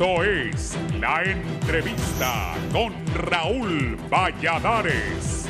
Esto es La Entrevista con Raúl Valladares.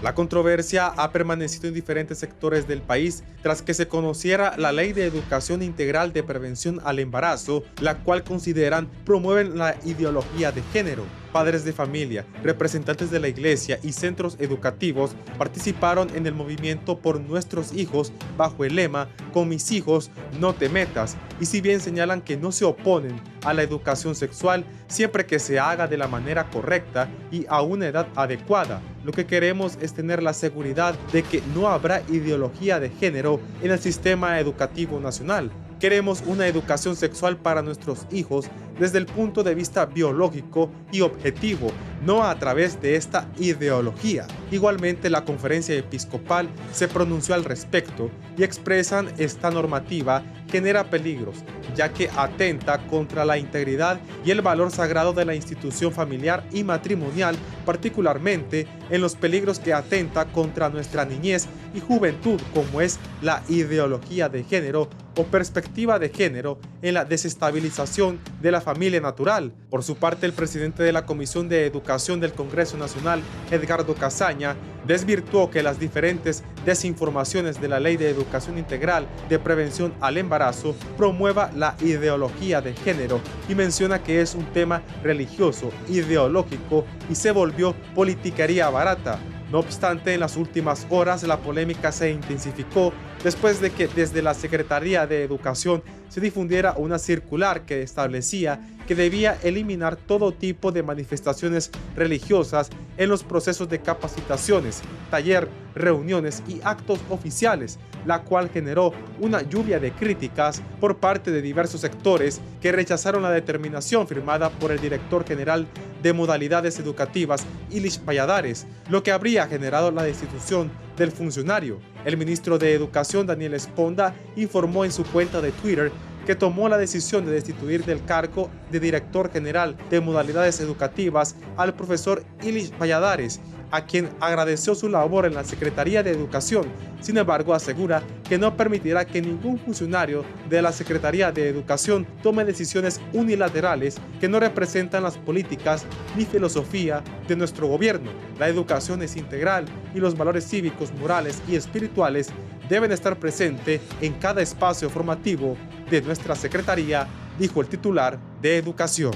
La controversia ha permanecido en diferentes sectores del país tras que se conociera la Ley de Educación Integral de Prevención al Embarazo, la cual consideran promueven la ideología de género. Padres de familia, representantes de la iglesia y centros educativos participaron en el movimiento Por Nuestros Hijos bajo el lema "Con mis hijos no te metas", y si bien señalan que no se oponen a la educación sexual siempre que se haga de la manera correcta y a una edad adecuada, lo que queremos es tener la seguridad de que no habrá ideología de género en el sistema educativo nacional. Queremos una educación sexual para nuestros hijos desde el punto de vista biológico y objetivo, no a través de esta ideología. Igualmente, la conferencia episcopal se pronunció al respecto y expresan esta normativa genera peligros, ya que atenta contra la integridad y el valor sagrado de la institución familiar y matrimonial, particularmente en los peligros que atenta contra nuestra niñez y juventud, como es la ideología de género o perspectiva de género en la desestabilización de la familia natural. Por su parte, el presidente de la Comisión de Educación del Congreso Nacional, Edgardo Casaña, desvirtuó que las diferentes desinformaciones de la Ley de Educación Integral de Prevención al Embarazo promueva la ideología de género y menciona que es un tema religioso, ideológico y se volvió politiquería barata. No obstante, en las últimas horas la polémica se intensificó después de que desde la Secretaría de Educación se difundiera una circular que establecía que debía eliminar todo tipo de manifestaciones religiosas en los procesos de capacitaciones, taller, reuniones y actos oficiales, la cual generó una lluvia de críticas por parte de diversos sectores que rechazaron la determinación firmada por el director general de Modalidades Educativas, Ilish Valladares, lo que habría generado la destitución del funcionario. El ministro de Educación, Daniel Esponda, informó en su cuenta de Twitter que tomó la decisión de destituir del cargo de director general de Modalidades Educativas al profesor Ilish Valladares, a quien agradeció su labor en la Secretaría de Educación. Sin embargo, asegura que no permitirá que ningún funcionario de la Secretaría de Educación tome decisiones unilaterales que no representan las políticas ni filosofía de nuestro gobierno. La educación es integral y los valores cívicos, morales y espirituales deben estar presentes en cada espacio formativo de nuestra Secretaría, dijo el titular de Educación.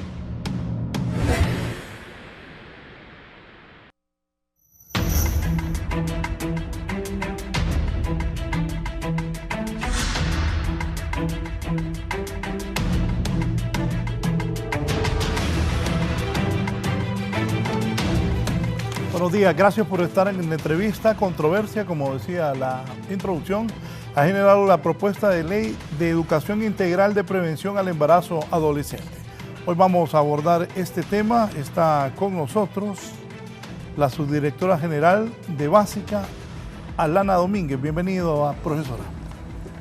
Buenos días, gracias por estar en la entrevista. Controversia, como decía la introducción, ha generado la propuesta de ley de educación integral de prevención al embarazo adolescente. Hoy vamos a abordar este tema. Está con nosotros la subdirectora general de Básica, Alana Domínguez. Bienvenido, profesora.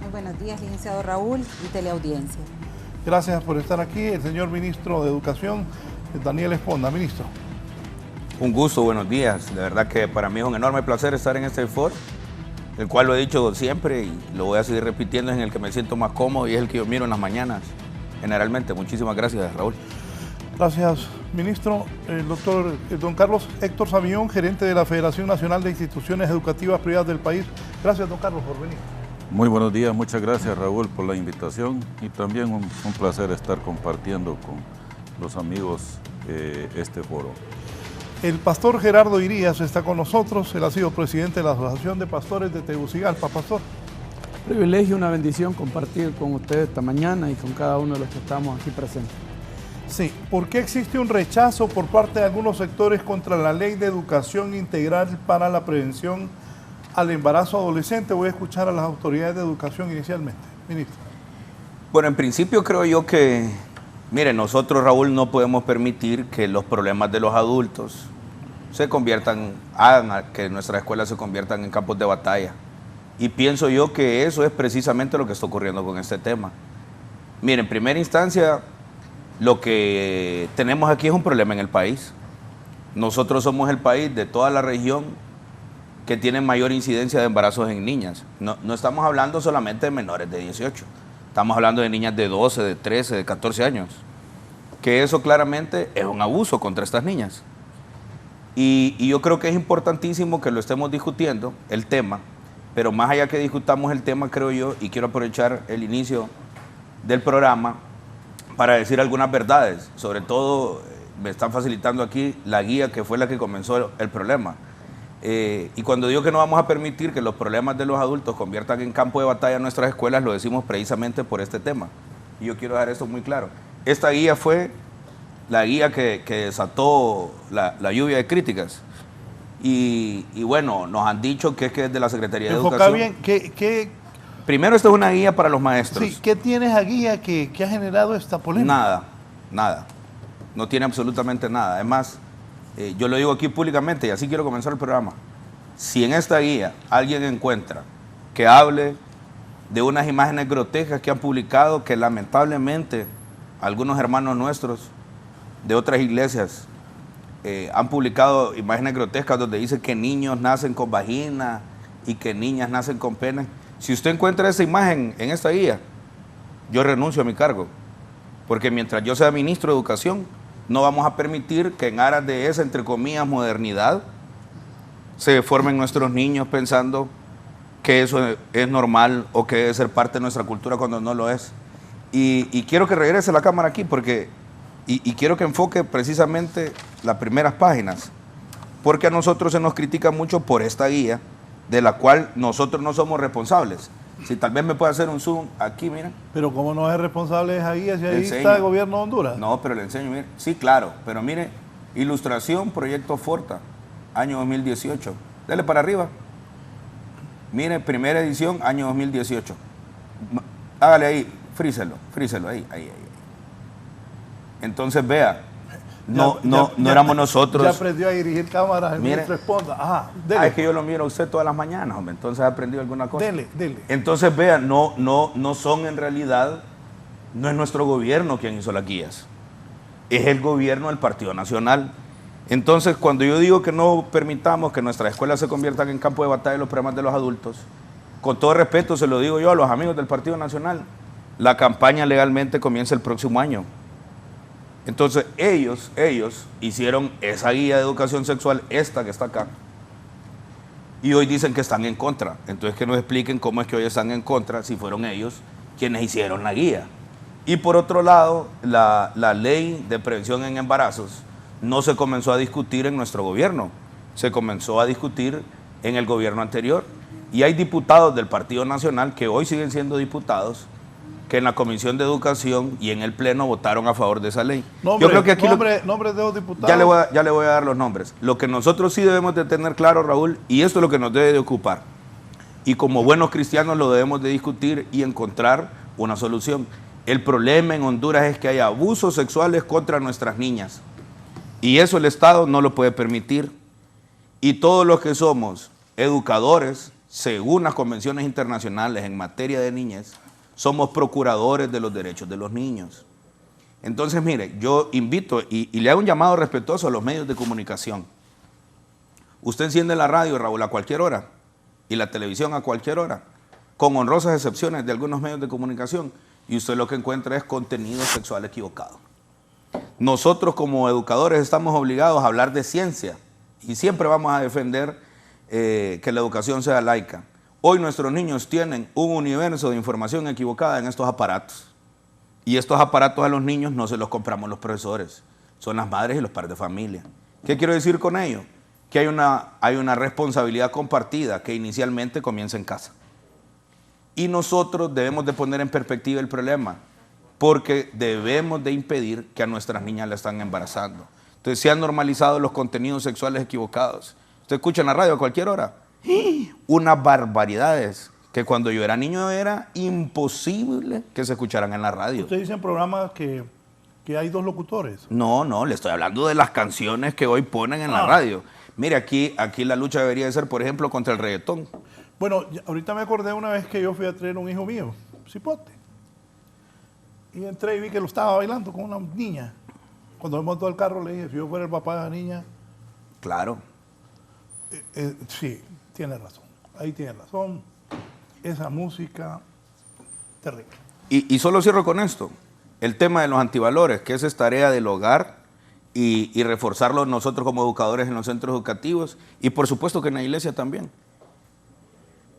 Muy buenos días, licenciado Raúl y teleaudiencia. Gracias por estar aquí. El señor ministro de Educación, Daniel Esponda. Ministro. Un gusto, buenos días. De verdad que para mí es un enorme placer estar en este foro, el cual lo he dicho siempre y lo voy a seguir repitiendo, es en el que me siento más cómodo y es el que yo miro en las mañanas, generalmente. Muchísimas gracias, Raúl. Gracias, ministro. Don Carlos Héctor Savillón, gerente de la Federación Nacional de Instituciones Educativas Privadas del país. Gracias, don Carlos, por venir. Muy buenos días, muchas gracias, Raúl, por la invitación y también un placer estar compartiendo con los amigos este foro. El pastor Gerardo Irías está con nosotros. Él ha sido presidente de la Asociación de Pastores de Tegucigalpa. Pastor. Privilegio, una bendición compartir con ustedes esta mañana y con cada uno de los que estamos aquí presentes. Sí, ¿por qué existe un rechazo por parte de algunos sectores contra la Ley de Educación Integral para la Prevención al Embarazo Adolescente? Voy a escuchar a las autoridades de educación inicialmente. Ministro. Bueno, en principio creo yo que, miren, nosotros, Raúl, no podemos permitir que los problemas de los adultos hagan a que nuestras escuelas se conviertan en campos de batalla. Y pienso yo que eso es precisamente lo que está ocurriendo con este tema. Miren, en primera instancia, lo que tenemos aquí es un problema en el país. Nosotros somos el país de toda la región que tiene mayor incidencia de embarazos en niñas. No estamos hablando solamente de menores de 18. Estamos hablando de niñas de 12, de 13, de 14 años. Que eso claramente es un abuso contra estas niñas. Y yo creo que es importantísimo que lo estemos discutiendo, el tema, pero más allá que discutamos el tema, creo yo, y quiero aprovechar el inicio del programa para decir algunas verdades. Sobre todo, me están facilitando aquí la guía que fue la que comenzó el problema. Y cuando digo que no vamos a permitir que los problemas de los adultos conviertan en campo de batalla nuestras escuelas, lo decimos precisamente por este tema. Y yo quiero dejar esto muy claro. Esta guía fue la guía que desató la lluvia de críticas. Y bueno, nos han dicho que es que es de la Secretaría de Educación. Bien, Primero, esta es una guía para los maestros. Sí, ¿qué tiene esa guía que ha generado esta polémica? Nada. No tiene absolutamente nada. Además, yo lo digo aquí públicamente y así quiero comenzar el programa. Si en esta guía alguien encuentra que hable de unas imágenes grotescas que han publicado, que lamentablemente algunos hermanos nuestros de otras iglesias han publicado imágenes grotescas donde dice que niños nacen con vagina y que niñas nacen con pene. Si usted encuentra esa imagen en esta guía, yo renuncio a mi cargo, porque mientras yo sea ministro de Educación, no vamos a permitir que en aras de esa, entre comillas, modernidad, se formen nuestros niños pensando que eso es normal o que debe ser parte de nuestra cultura cuando no lo es. Y quiero que regrese la cámara aquí porque, y quiero que enfoque precisamente las primeras páginas, porque a nosotros se nos critica mucho por esta guía, de la cual nosotros no somos responsables. Si tal vez me puede hacer un zoom aquí, mira. Pero ¿cómo no es responsable de esa guía si ahí Enseño. está el gobierno de Honduras? No, pero le enseño, mire. Sí, claro, pero mire, ilustración, proyecto Forta, año 2018. Dele para arriba. Mire, primera edición, año 2018. Hágale ahí, fríselo, ahí. Entonces vea, no éramos nosotros. Ya aprendió a dirigir cámaras, el Mire, ministro responda. Ajá, dele. Es que yo lo miro a usted todas las mañanas, hombre, entonces ha aprendido alguna cosa. Dele. Entonces vea, no son en realidad, no es nuestro gobierno quien hizo las guías, es el gobierno del Partido Nacional. Entonces, cuando yo digo que no permitamos que nuestras escuelas se conviertan en campo de batalla de los problemas de los adultos, con todo respeto se lo digo yo a los amigos del Partido Nacional, la campaña legalmente comienza el próximo año. Entonces, ellos hicieron esa guía de educación sexual, esta que está acá, y hoy dicen que están en contra. Entonces, que nos expliquen cómo es que hoy están en contra si fueron ellos quienes hicieron la guía. Y por otro lado, la ley de prevención en embarazos no se comenzó a discutir en nuestro gobierno, se comenzó a discutir en el gobierno anterior. Y hay diputados del Partido Nacional que hoy siguen siendo diputados, que en la Comisión de Educación y en el Pleno votaron a favor de esa ley. Yo creo que aquí nombres de los diputados. Ya le voy a dar los nombres. Lo que nosotros sí debemos de tener claro, Raúl, y esto es lo que nos debe de ocupar, y como buenos cristianos lo debemos de discutir y encontrar una solución. El problema en Honduras es que hay abusos sexuales contra nuestras niñas, y eso el Estado no lo puede permitir. Y todos los que somos educadores, según las convenciones internacionales en materia de niñez, somos procuradores de los derechos de los niños. Entonces, mire, yo invito y le hago un llamado respetuoso a los medios de comunicación. Usted enciende la radio, Raúl, a cualquier hora, y la televisión a cualquier hora, con honrosas excepciones de algunos medios de comunicación, y usted lo que encuentra es contenido sexual equivocado. Nosotros como educadores estamos obligados a hablar de ciencia, y siempre vamos a defender que la educación sea laica. Hoy nuestros niños tienen un universo de información equivocada en estos aparatos. Y estos aparatos a los niños no se los compramos los profesores, son las madres y los padres de familia. ¿Qué quiero decir con ello? Que hay una responsabilidad compartida que inicialmente comienza en casa. Y nosotros debemos de poner en perspectiva el problema, porque debemos de impedir que a nuestras niñas la están embarazando. Entonces se han normalizado los contenidos sexuales equivocados. Usted escucha en la radio a cualquier hora unas barbaridades que cuando yo era niño era imposible que se escucharan en la radio. Usted dice en programas que hay dos locutores. No, le estoy hablando de las canciones que hoy ponen en la radio. Mire, aquí la lucha debería de ser, por ejemplo, contra el reggaetón. Bueno, ahorita me acordé una vez que yo fui a traer un hijo mío, cipote. Y entré y vi que lo estaba bailando con una niña. Cuando me montó al carro le dije, si yo fuera el papá de la niña... Claro. Sí, tiene razón. Ahí tiene razón. Esa música, terrible. Y solo cierro con esto. El tema de los antivalores, que esa es tarea del hogar y reforzarlo nosotros como educadores en los centros educativos y por supuesto que en la iglesia también.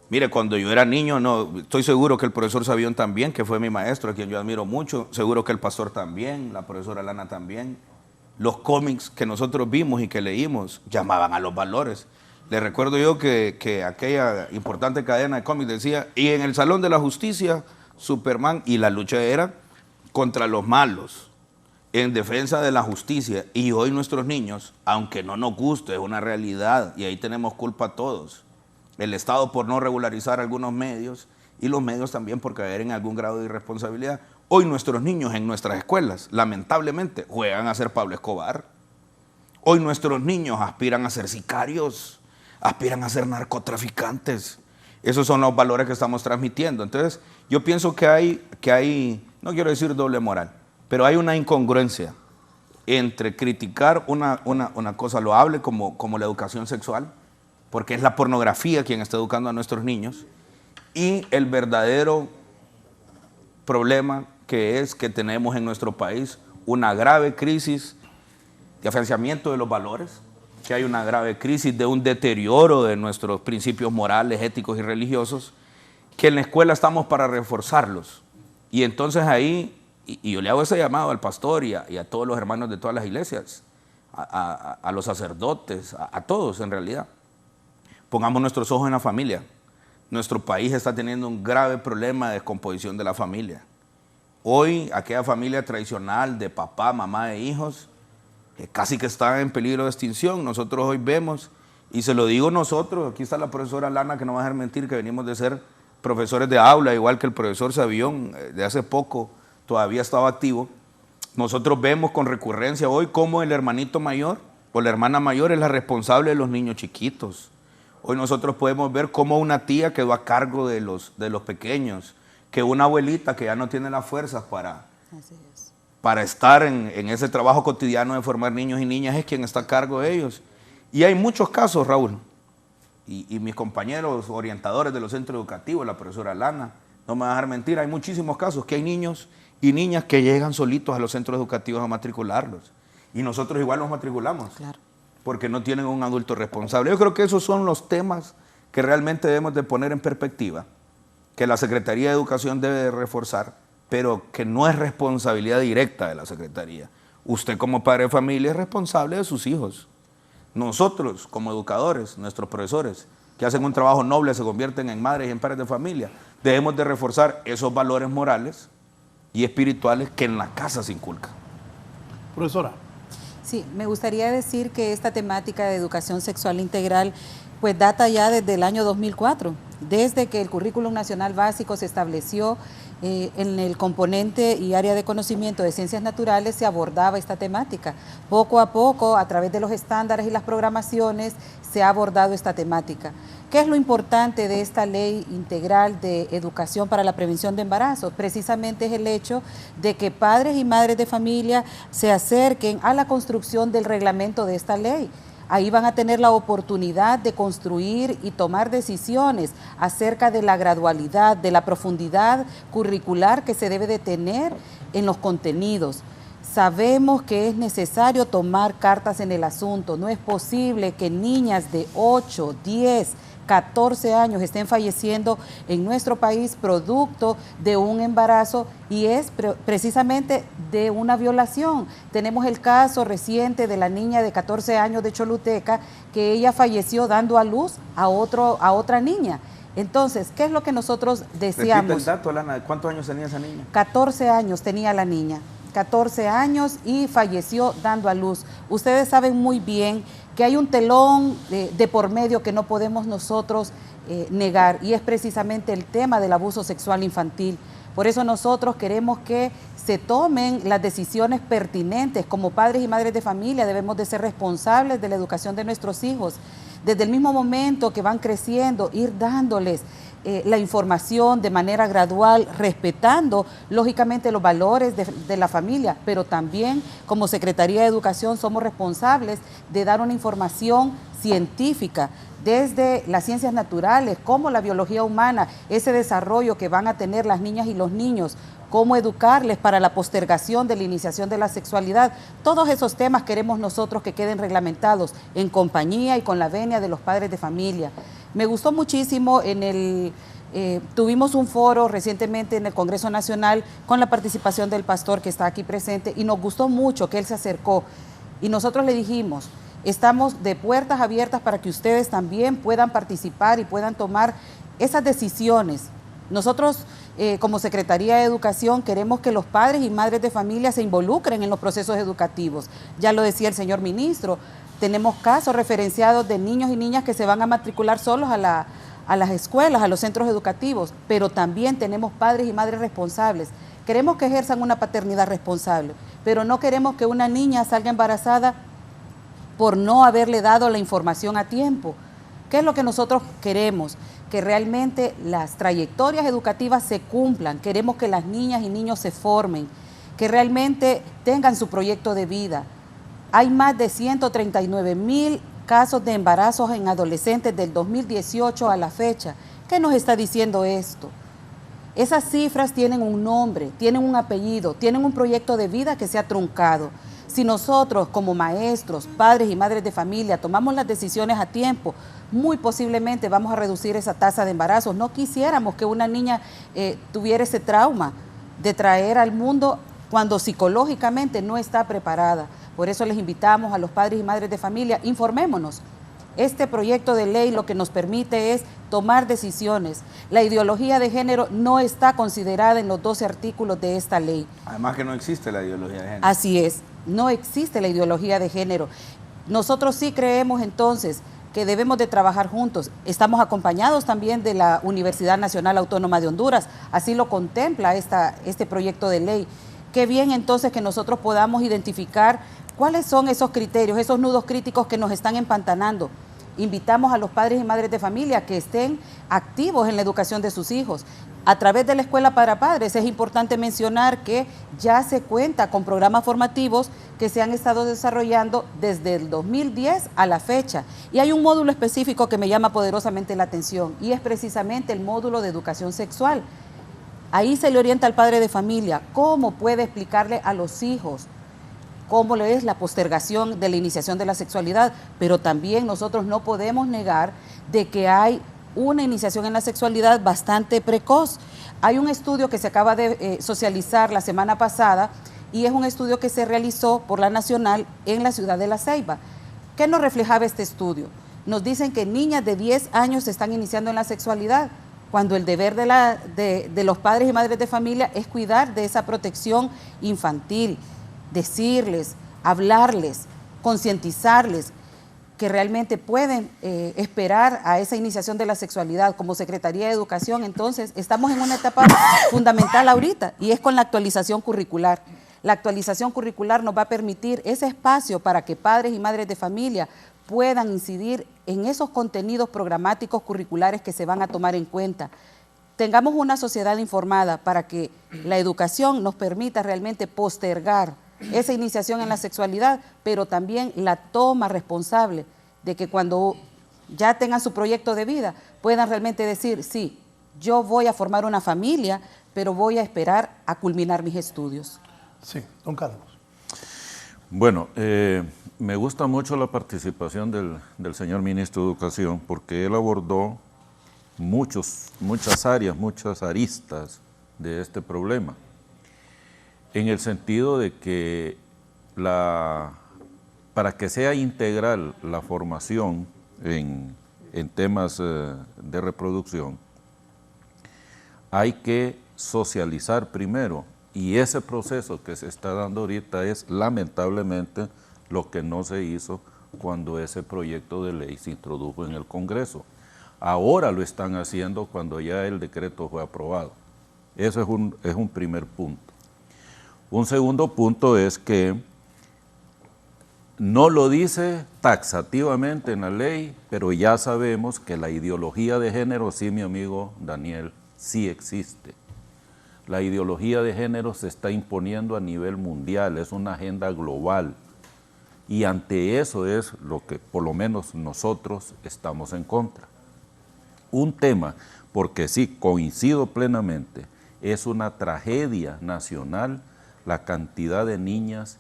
Mire, cuando yo era niño, estoy seguro que el profesor Sabión también, que fue mi maestro, a quien yo admiro mucho, seguro que el pastor también, la profesora Lana también. Los cómics que nosotros vimos y que leímos llamaban a los valores. Les recuerdo yo que aquella importante cadena de cómics decía, y en el Salón de la Justicia, Superman, y la lucha era contra los malos, en defensa de la justicia. Y hoy nuestros niños, aunque no nos guste, es una realidad, y ahí tenemos culpa todos. El Estado por no regularizar algunos medios, y los medios también por caer en algún grado de irresponsabilidad. Hoy nuestros niños en nuestras escuelas, lamentablemente, juegan a ser Pablo Escobar. Hoy nuestros niños aspiran a ser sicarios, aspiran a ser narcotraficantes. Esos son los valores que estamos transmitiendo. Entonces, yo pienso que hay, no quiero decir doble moral, pero hay una incongruencia entre criticar una cosa loable como la educación sexual, porque es la pornografía quien está educando a nuestros niños, y el verdadero problema que es que tenemos en nuestro país una grave crisis de afianzamiento de los valores, que hay una grave crisis de un deterioro de nuestros principios morales, éticos y religiosos, que en la escuela estamos para reforzarlos. Y entonces ahí, y yo le hago ese llamado al pastor y a todos los hermanos de todas las iglesias, a los sacerdotes, a todos en realidad. Pongamos nuestros ojos en la familia. Nuestro país está teniendo un grave problema de descomposición de la familia. Hoy, aquella familia tradicional de papá, mamá e hijos, casi que está en peligro de extinción. Nosotros hoy vemos, y se lo digo nosotros, aquí está la profesora Lana, que no va a dejar mentir, que venimos de ser profesores de aula, igual que el profesor Sabión, de hace poco todavía estaba activo. Nosotros vemos con recurrencia hoy cómo el hermanito mayor o la hermana mayor es la responsable de los niños chiquitos. Hoy nosotros podemos ver cómo una tía quedó a cargo de los pequeños, que una abuelita que ya no tiene las fuerzas para estar en ese trabajo cotidiano de formar niños y niñas es quien está a cargo de ellos. Y hay muchos casos, Raúl, y mis compañeros orientadores de los centros educativos, la profesora Lana, no me va a dejar mentir, hay muchísimos casos que hay niños y niñas que llegan solitos a los centros educativos a matricularlos. Y nosotros igual los matriculamos. Claro. Porque no tienen un adulto responsable. Yo creo que esos son los temas que realmente debemos de poner en perspectiva, que la Secretaría de Educación debe de reforzar, pero que no es responsabilidad directa de la Secretaría. Usted como padre de familia es responsable de sus hijos. Nosotros como educadores, nuestros profesores, que hacen un trabajo noble, se convierten en madres y en padres de familia, debemos de reforzar esos valores morales y espirituales que en la casa se inculcan. Profesora. Sí, me gustaría decir que esta temática de educación sexual integral pues data ya desde el año 2004, desde que el Currículum Nacional Básico se estableció en el componente y área de conocimiento de ciencias naturales se abordaba esta temática. Poco a poco, a través de los estándares y las programaciones, se ha abordado esta temática. ¿Qué es lo importante de esta ley integral de educación para la prevención de embarazos? Precisamente es el hecho de que padres y madres de familia se acerquen a la construcción del reglamento de esta ley. Ahí van a tener la oportunidad de construir y tomar decisiones acerca de la gradualidad, de la profundidad curricular que se debe de tener en los contenidos. Sabemos que es necesario tomar cartas en el asunto. No es posible que niñas de 8, 10, 14 años estén falleciendo en nuestro país producto de un embarazo y es precisamente de una violación. Tenemos el caso reciente de la niña de 14 años de Choluteca, que ella falleció dando a luz a otra niña. Entonces, ¿qué es lo que nosotros deseamos? Repite el dato, Lana, ¿cuántos años tenía esa niña? 14 años tenía la niña. 14 años y falleció dando a luz. Ustedes saben muy bien que hay un telón de por medio que no podemos nosotros negar y es precisamente el tema del abuso sexual infantil. Por eso nosotros queremos que se tomen las decisiones pertinentes. Como padres y madres de familia debemos de ser responsables de la educación de nuestros hijos. Desde el mismo momento que van creciendo, ir dándoles la información de manera gradual, respetando lógicamente los valores de la familia, pero también como Secretaría de Educación somos responsables de dar una información científica desde las ciencias naturales, como la biología humana, ese desarrollo que van a tener las niñas y los niños cómo educarles para la postergación de la iniciación de la sexualidad. Todos esos temas queremos nosotros que queden reglamentados en compañía y con la venia de los padres de familia. Me gustó muchísimo tuvimos un foro recientemente en el Congreso Nacional con la participación del pastor que está aquí presente y nos gustó mucho que él se acercó y nosotros le dijimos, estamos de puertas abiertas para que ustedes también puedan participar y puedan tomar esas decisiones. Nosotros, como Secretaría de Educación, queremos que los padres y madres de familia se involucren en los procesos educativos. Ya lo decía el señor ministro, tenemos casos referenciados de niños y niñas que se van a matricular solos a las escuelas, a los centros educativos, pero también tenemos padres y madres responsables. Queremos que ejerzan una paternidad responsable, pero no queremos que una niña salga embarazada por no haberle dado la información a tiempo. ¿Qué es lo que nosotros queremos? Que realmente las trayectorias educativas se cumplan, queremos que las niñas y niños se formen, que realmente tengan su proyecto de vida. Hay más de 139,000 casos de embarazos en adolescentes del 2018 a la fecha. ¿Qué nos está diciendo esto? Esas cifras tienen un nombre, tienen un apellido, tienen un proyecto de vida que se ha truncado. Si nosotros como maestros, padres y madres de familia tomamos las decisiones a tiempo, muy posiblemente vamos a reducir esa tasa de embarazos. No quisiéramos que una niña tuviera ese trauma de traer al mundo cuando psicológicamente no está preparada. Por eso les invitamos a los padres y madres de familia, informémonos. Este proyecto de ley lo que nos permite es tomar decisiones. La ideología de género no está considerada en los 12 artículos de esta ley. Además que no existe la ideología de género. Así es, no existe la ideología de género. Nosotros sí creemos entonces que debemos de trabajar juntos. Estamos acompañados también de la Universidad Nacional Autónoma de Honduras, así lo contempla este proyecto de ley. Qué bien entonces que nosotros podamos identificar cuáles son esos criterios, esos nudos críticos que nos están empantanando. Invitamos a los padres y madres de familia que estén activos en la educación de sus hijos. A través de la Escuela para Padres es importante mencionar que ya se cuenta con programas formativos que se han estado desarrollando desde el 2010 a la fecha. Y hay un módulo específico que me llama poderosamente la atención y es precisamente el módulo de educación sexual. Ahí se le orienta al padre de familia cómo puede explicarle a los hijos cómo es la postergación de la iniciación de la sexualidad, pero también nosotros no podemos negar de que hay una iniciación en la sexualidad bastante precoz. Hay un estudio que se acaba de socializar la semana pasada y es un estudio que se realizó por la Nacional en la ciudad de La Ceiba. ¿Qué nos reflejaba este estudio? Nos dicen que niñas de 10 años se están iniciando en la sexualidad, cuando el deber de los padres y madres de familia es cuidar de esa protección infantil, decirles, hablarles, concientizarles que realmente pueden esperar a esa iniciación de la sexualidad. Como Secretaría de Educación, entonces, estamos en una etapa fundamental ahorita y es con la actualización curricular. La actualización curricular nos va a permitir ese espacio para que padres y madres de familia puedan incidir en esos contenidos programáticos curriculares que se van a tomar en cuenta. Tengamos una sociedad informada para que la educación nos permita realmente postergar esa iniciación en la sexualidad, pero también la toma responsable de que cuando ya tengan su proyecto de vida puedan realmente decir, sí, yo voy a formar una familia, pero voy a esperar a culminar mis estudios. Sí, don Carlos. Bueno, me gusta mucho la participación del señor ministro de Educación porque él abordó muchas áreas, muchas aristas de este problema, en el sentido de que para que sea integral la formación en temas de reproducción, hay que socializar primero, y ese proceso que se está dando ahorita es lamentablemente lo que no se hizo cuando ese proyecto de ley se introdujo en el Congreso. Ahora lo están haciendo cuando ya el decreto fue aprobado. Eso es un primer punto. Un segundo punto es que no lo dice taxativamente en la ley, pero ya sabemos que la ideología de género, sí, mi amigo Daniel, sí existe. La ideología de género se está imponiendo a nivel mundial, es una agenda global. Y ante eso es lo que por lo menos nosotros estamos en contra. Un tema, porque sí, coincido plenamente es una tragedia nacional la cantidad de niñas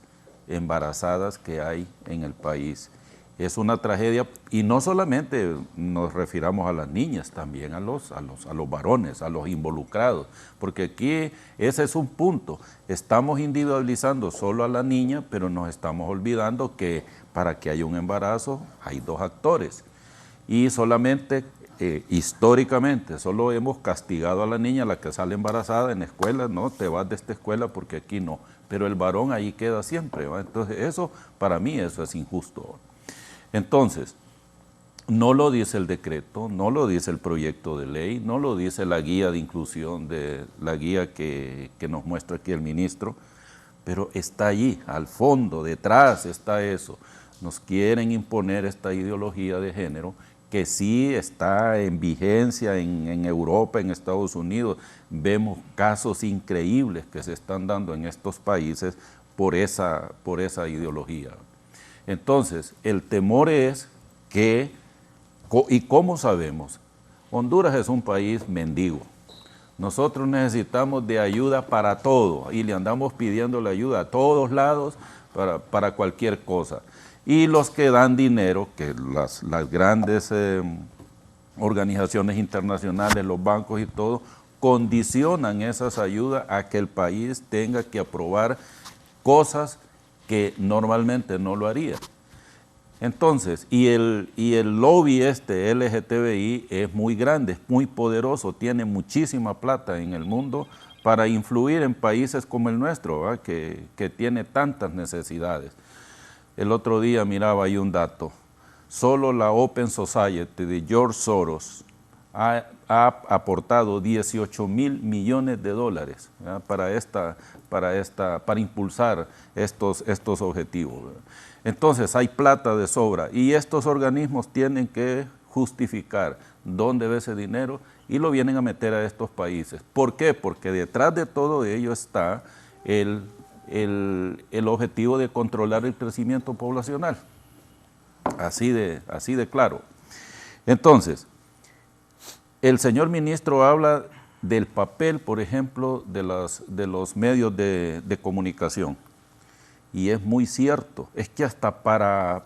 embarazadas que hay en el país. Es una tragedia, y no solamente nos refiramos a las niñas, también a los varones, a los involucrados, porque aquí ese es un punto. Estamos individualizando solo a la niña, pero nos estamos olvidando que para que haya un embarazo hay dos actores. Y solamente, históricamente, solo hemos castigado a la niña, la que sale embarazada en la escuela, no, te vas de esta escuela porque aquí no. Pero el varón ahí queda siempre, ¿va? Entonces eso, para mí, eso es injusto. Entonces, no lo dice el decreto, no lo dice el proyecto de ley, no lo dice la guía de inclusión, la guía que nos muestra aquí el ministro, pero está allí, al fondo, detrás está eso. Nos quieren imponer esta ideología de género que sí está en vigencia en Europa, en Estados Unidos. Vemos casos increíbles que se están dando en estos países por esa ideología. Entonces, el temor es que, ¿y cómo sabemos? Honduras es un país mendigo. Nosotros necesitamos de ayuda para todo y le andamos pidiéndole ayuda a todos lados para cualquier cosa. Y los que dan dinero, que las grandes organizaciones internacionales, los bancos y todo, condicionan esas ayudas a que el país tenga que aprobar cosas que normalmente no lo haría. Entonces, y el lobby LGTBI es muy grande, es muy poderoso, tiene muchísima plata en el mundo para influir en países como el nuestro, ¿verdad? Que tiene tantas necesidades. El otro día miraba ahí un dato, solo la Open Society de George Soros ha aportado 18,000 millones de dólares, ¿verdad? para impulsar estos objetivos, ¿verdad? Entonces hay plata de sobra y estos organismos tienen que justificar dónde va ese dinero y lo vienen a meter a estos países. ¿Por qué? Porque detrás de todo ello está el objetivo de controlar el crecimiento poblacional. Así de claro. Entonces, el señor ministro habla del papel, por ejemplo, de los medios de comunicación. Y es muy cierto, es que hasta para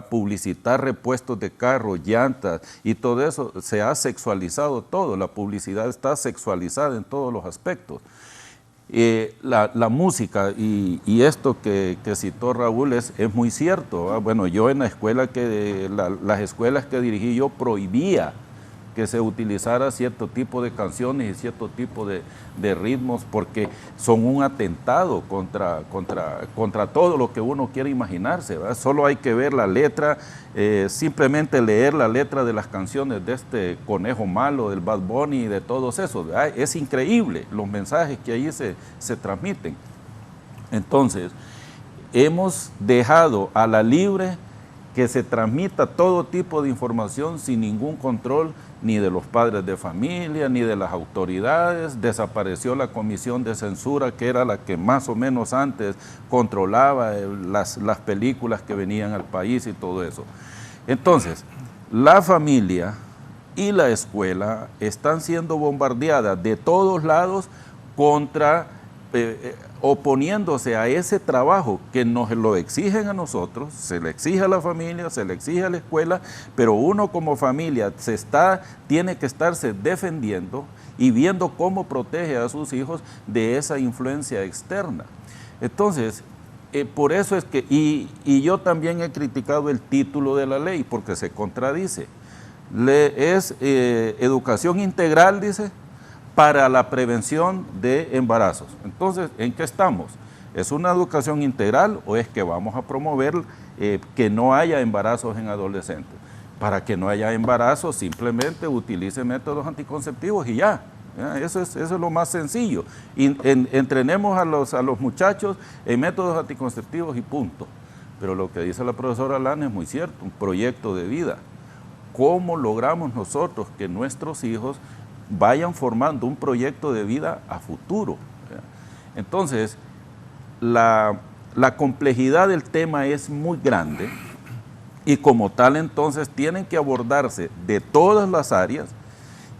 publicitar repuestos de carros, llantas y todo eso, se ha sexualizado todo, la publicidad está sexualizada en todos los aspectos. La música y esto que citó Raúl es muy cierto, ¿verdad? Bueno, yo en la escuela las escuelas que dirigí yo prohibía que se utilizara cierto tipo de canciones y cierto tipo de ritmos porque son un atentado contra todo lo que uno quiere imaginarse, ¿verdad? Solo hay que ver la letra, simplemente leer la letra de las canciones de este Conejo Malo, del Bad Bunny y de todos esos, ¿verdad? Es increíble los mensajes que ahí se transmiten. Entonces, hemos dejado a la libre que se transmita todo tipo de información sin ningún control ni de los padres de familia, ni de las autoridades. Desapareció la comisión de censura, que era la que más o menos antes controlaba las películas que venían al país y todo eso. Entonces, la familia y la escuela están siendo bombardeadas de todos lados oponiéndose a ese trabajo que nos lo exigen a nosotros, se le exige a la familia, se le exige a la escuela, pero uno como familia tiene que estarse defendiendo y viendo cómo protege a sus hijos de esa influencia externa. Entonces, por eso es que, y yo también he criticado el título de la ley, porque se contradice. Es educación integral, dice, para la prevención de embarazos. Entonces, ¿en qué estamos? ¿Es una educación integral o es que vamos a promover que no haya embarazos en adolescentes? Para que no haya embarazos, simplemente utilice métodos anticonceptivos y ya. Eso es lo más sencillo. Entrenemos a los muchachos en métodos anticonceptivos y punto. Pero lo que dice la profesora Lana es muy cierto, un proyecto de vida. ¿Cómo logramos nosotros que nuestros hijos vayan formando un proyecto de vida a futuro? Entonces, la complejidad del tema es muy grande y como tal entonces tienen que abordarse de todas las áreas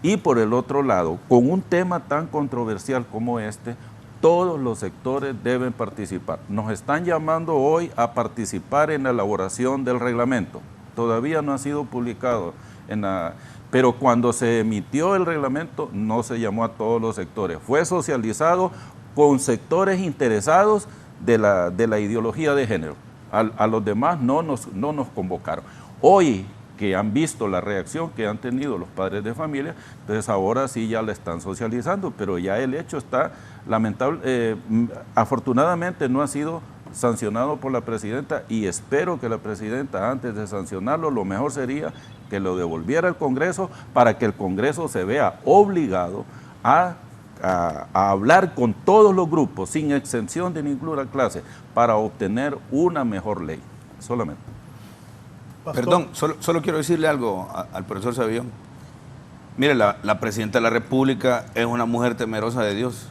Y por el otro lado, con un tema tan controversial como este, todos los sectores deben participar. Nos están llamando hoy a participar en la elaboración del reglamento. Todavía no ha sido publicado, pero cuando se emitió el reglamento no se llamó a todos los sectores. Fue socializado con sectores interesados de la ideología de género. A los demás no nos convocaron. Hoy que han visto la reacción que han tenido los padres de familia, entonces ahora sí ya la están socializando, pero ya el hecho está lamentable, afortunadamente no ha sido sancionado por la presidenta y espero que la presidenta antes de sancionarlo, lo mejor sería que lo devolviera al Congreso para que el Congreso se vea obligado a hablar con todos los grupos, sin exención de ninguna clase, para obtener una mejor ley, solamente. Pastor. Perdón, solo quiero decirle algo al profesor Sabión. Mire, la presidenta de la República es una mujer temerosa de Dios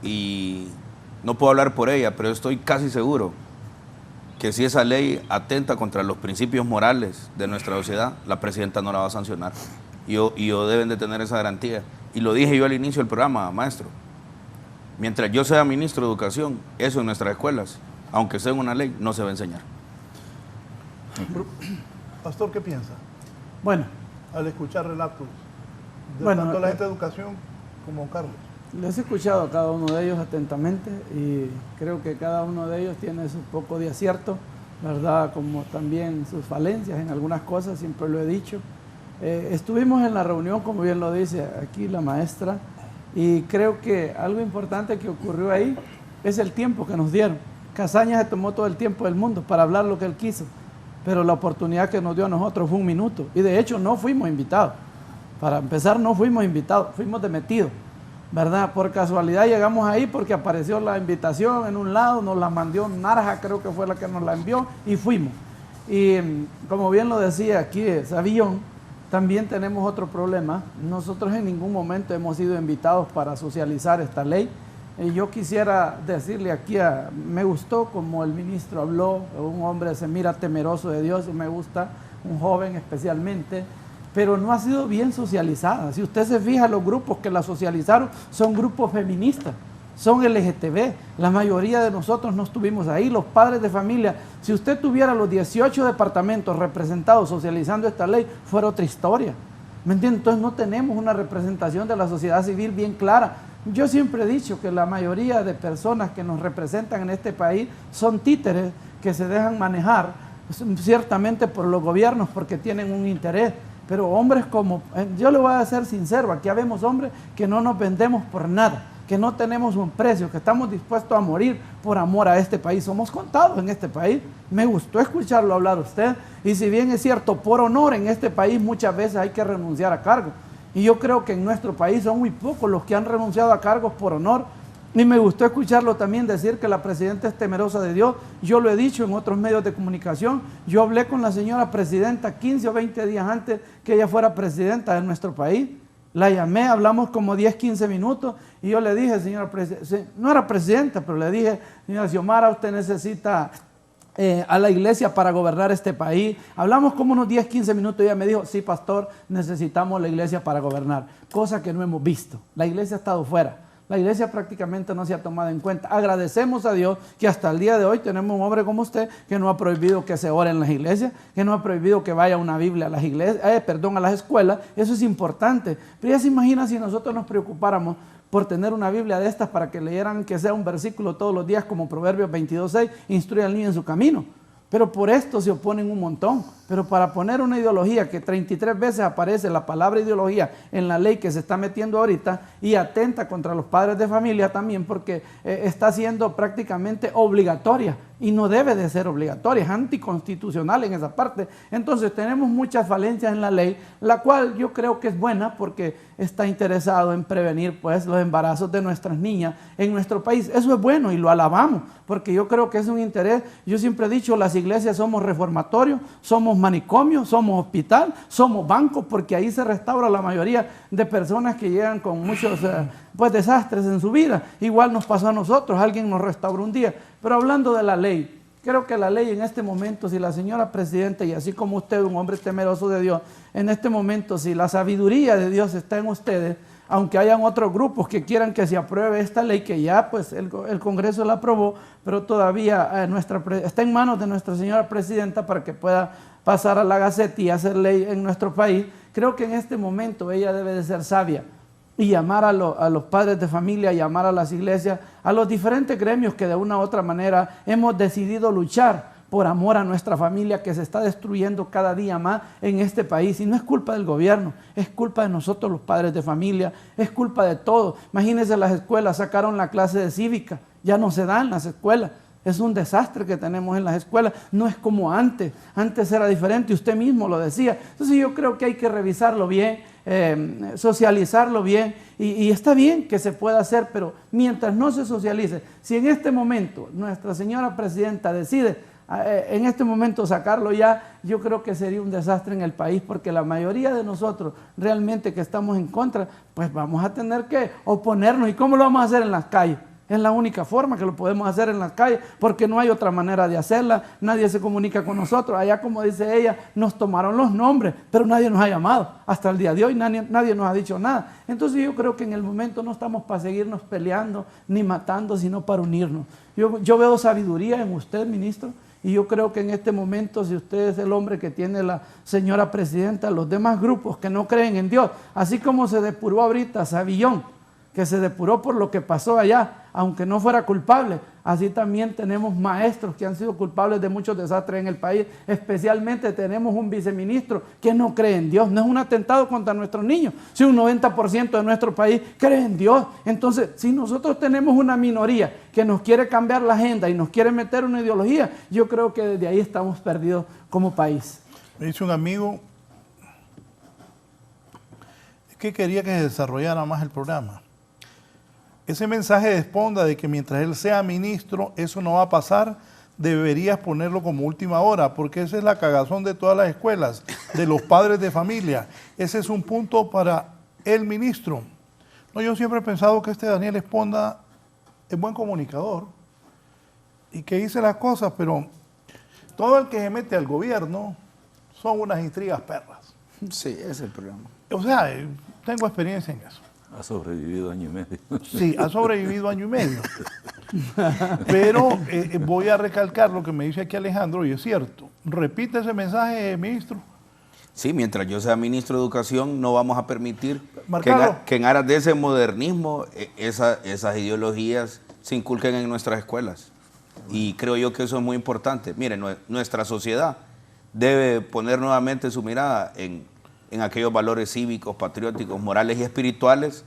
y no puedo hablar por ella, pero estoy casi seguro que si esa ley atenta contra los principios morales de nuestra sociedad, la presidenta no la va a sancionar y deben de tener esa garantía. Y lo dije yo al inicio del programa, maestro. Mientras yo sea ministro de Educación, eso en nuestras escuelas, aunque sea una ley, no se va a enseñar. Pastor, ¿qué piensa Bueno, al escuchar relatos de Bueno, tanto la gente de educación como Carlos? les he escuchado a cada uno de ellos atentamente y creo que cada uno de ellos tiene su poco de acierto, ¿verdad? Como también sus falencias en algunas cosas, siempre lo he dicho. Estuvimos en la reunión, como bien lo dice aquí la maestra, y creo que algo importante que ocurrió ahí es el tiempo que nos dieron. Casaña se tomó todo el tiempo del mundo para hablar lo que él quiso, pero la oportunidad que nos dio a nosotros fue un minuto, y de hecho no fuimos invitados. Para empezar, no fuimos invitados, fuimos demetidos, ¿verdad? Por casualidad llegamos ahí porque apareció la invitación en un lado, nos la mandó Narja, creo que fue la que nos la envió, y fuimos. Y como bien lo decía aquí Sabión, también tenemos otro problema. Nosotros en ningún momento hemos sido invitados para socializar esta ley. Yo quisiera decirle aquí, me gustó como el ministro habló, un hombre se mira temeroso de Dios, y me gusta, un joven especialmente, pero no ha sido bien socializada. Si usted se fija, los grupos que la socializaron son grupos feministas, son LGTB. La mayoría de nosotros no estuvimos ahí, los padres de familia. Si usted tuviera los 18 departamentos representados socializando esta ley, fuera otra historia. ¿Me entiende? Entonces no tenemos una representación de la sociedad civil bien clara. Yo siempre he dicho que la mayoría de personas que nos representan en este país son títeres que se dejan manejar ciertamente por los gobiernos porque tienen un interés. Pero hombres como, yo le voy a ser sincero, aquí habemos hombres que no nos vendemos por nada, que no tenemos un precio, que estamos dispuestos a morir por amor a este país. Somos contados en este país. Me gustó escucharlo hablar usted. Y si bien es cierto, por honor en este país muchas veces hay que renunciar a cargos. Y yo creo que en nuestro país son muy pocos los que han renunciado a cargos por honor. Y me gustó escucharlo también decir que la presidenta es temerosa de Dios. Yo lo he dicho en otros medios de comunicación. Yo hablé con la señora presidenta 15 o 20 días antes que ella fuera presidenta de nuestro país. La llamé, hablamos como 10, 15 minutos y yo le dije, señora presidenta, no era presidenta, pero le dije, señora Xiomara, usted necesita a la iglesia para gobernar este país. Hablamos como unos 10, 15 minutos y ella me dijo, sí, pastor, necesitamos la iglesia para gobernar, cosa que no hemos visto. La iglesia ha estado fuera. La iglesia prácticamente no se ha tomado en cuenta. Agradecemos a Dios que hasta el día de hoy tenemos un hombre como usted que no ha prohibido que se ore en las iglesias, que no ha prohibido que vaya una Biblia a las iglesias, a las escuelas. Eso es importante. Pero ya se imagina si nosotros nos preocupáramos por tener una Biblia de estas para que leyeran que sea un versículo todos los días como Proverbios 22:6, instruye al niño en su camino. Pero por esto se oponen un montón. Pero para poner una ideología que 33 veces aparece la palabra ideología en la ley que se está metiendo ahorita y atenta contra los padres de familia también porque está siendo prácticamente obligatoria y no debe de ser obligatoria, es anticonstitucional en esa parte. Entonces tenemos muchas falencias en la ley, la cual yo creo que es buena porque está interesado en prevenir pues los embarazos de nuestras niñas en nuestro país. Eso es bueno y lo alabamos porque yo creo que es un interés. Yo siempre he dicho, las iglesias somos reformatorios, somos manicomios, somos hospital, somos bancos, porque ahí se restaura la mayoría de personas que llegan con muchos pues desastres en su vida. Igual nos pasó a nosotros, alguien nos restauró un día. Pero hablando de la ley, Creo que la ley en este momento, si la señora presidenta, y así como usted, un hombre temeroso de Dios, en este momento, si la sabiduría de Dios está en ustedes, aunque hayan otros grupos que quieran que se apruebe esta ley, que ya pues el Congreso la aprobó, pero todavía está en manos de nuestra señora presidenta para que pueda pasar a la Gaceta y hacer ley en nuestro país. Creo que en este momento ella debe de ser sabia y llamar a los padres de familia, llamar a las iglesias, a los diferentes gremios que de una u otra manera hemos decidido luchar por amor a nuestra familia que se está destruyendo cada día más en este país. Y no es culpa del gobierno, es culpa de nosotros los padres de familia, es culpa de todos. Imagínense, las escuelas sacaron la clase de cívica, ya no se dan las escuelas. Es un desastre que tenemos en las escuelas, no es como antes era diferente, usted mismo lo decía. Entonces yo creo que hay que revisarlo bien, socializarlo bien, y está bien que se pueda hacer, pero mientras no se socialice, si en este momento nuestra señora presidenta decide en este momento sacarlo ya, yo creo que sería un desastre en el país, porque la mayoría de nosotros realmente que estamos en contra, pues vamos a tener que oponernos. ¿Y cómo lo vamos a hacer en las calles? Es la única forma que lo podemos hacer en las calles, porque no hay otra manera de hacerla. Nadie se comunica con nosotros. Allá, como dice ella, nos tomaron los nombres, pero nadie nos ha llamado. Hasta el día de hoy nadie nos ha dicho nada. Entonces yo creo que en el momento no estamos para seguirnos peleando ni matando, sino para unirnos. Yo veo sabiduría en usted, ministro, y yo creo que en este momento, si usted es el hombre que tiene la señora presidenta, los demás grupos que no creen en Dios, así como se depuró ahorita Savillón, que se depuró por lo que pasó allá, aunque no fuera culpable, así también tenemos maestros que han sido culpables de muchos desastres en el país. Especialmente tenemos un viceministro que no cree en Dios. No es un atentado contra nuestros niños, si un 90% de nuestro país cree en Dios. Entonces, si nosotros tenemos una minoría que nos quiere cambiar la agenda y nos quiere meter una ideología, yo creo que desde ahí estamos perdidos como país. Me dice un amigo que quería que se desarrollara más el programa. Ese mensaje de Esponda de que mientras él sea ministro, eso no va a pasar, deberías ponerlo como última hora, porque esa es la cagazón de todas las escuelas, de los padres de familia. Ese es un punto para el ministro. No, yo siempre he pensado que este Daniel Esponda es buen comunicador y que dice las cosas, pero todo el que se mete al gobierno son unas intrigas perras. Sí, ese es el problema. O sea, tengo experiencia en eso. Ha sobrevivido año y medio. Sí, ha sobrevivido año y medio. Pero voy a recalcar lo que me dice aquí Alejandro, y es cierto. Repite ese mensaje, ministro. Sí, mientras yo sea ministro de Educación, no vamos a permitir que en aras de ese modernismo esas ideologías se inculquen en nuestras escuelas. Y creo yo que eso es muy importante. Miren, nuestra sociedad debe poner nuevamente su mirada en aquellos valores cívicos, patrióticos, morales y espirituales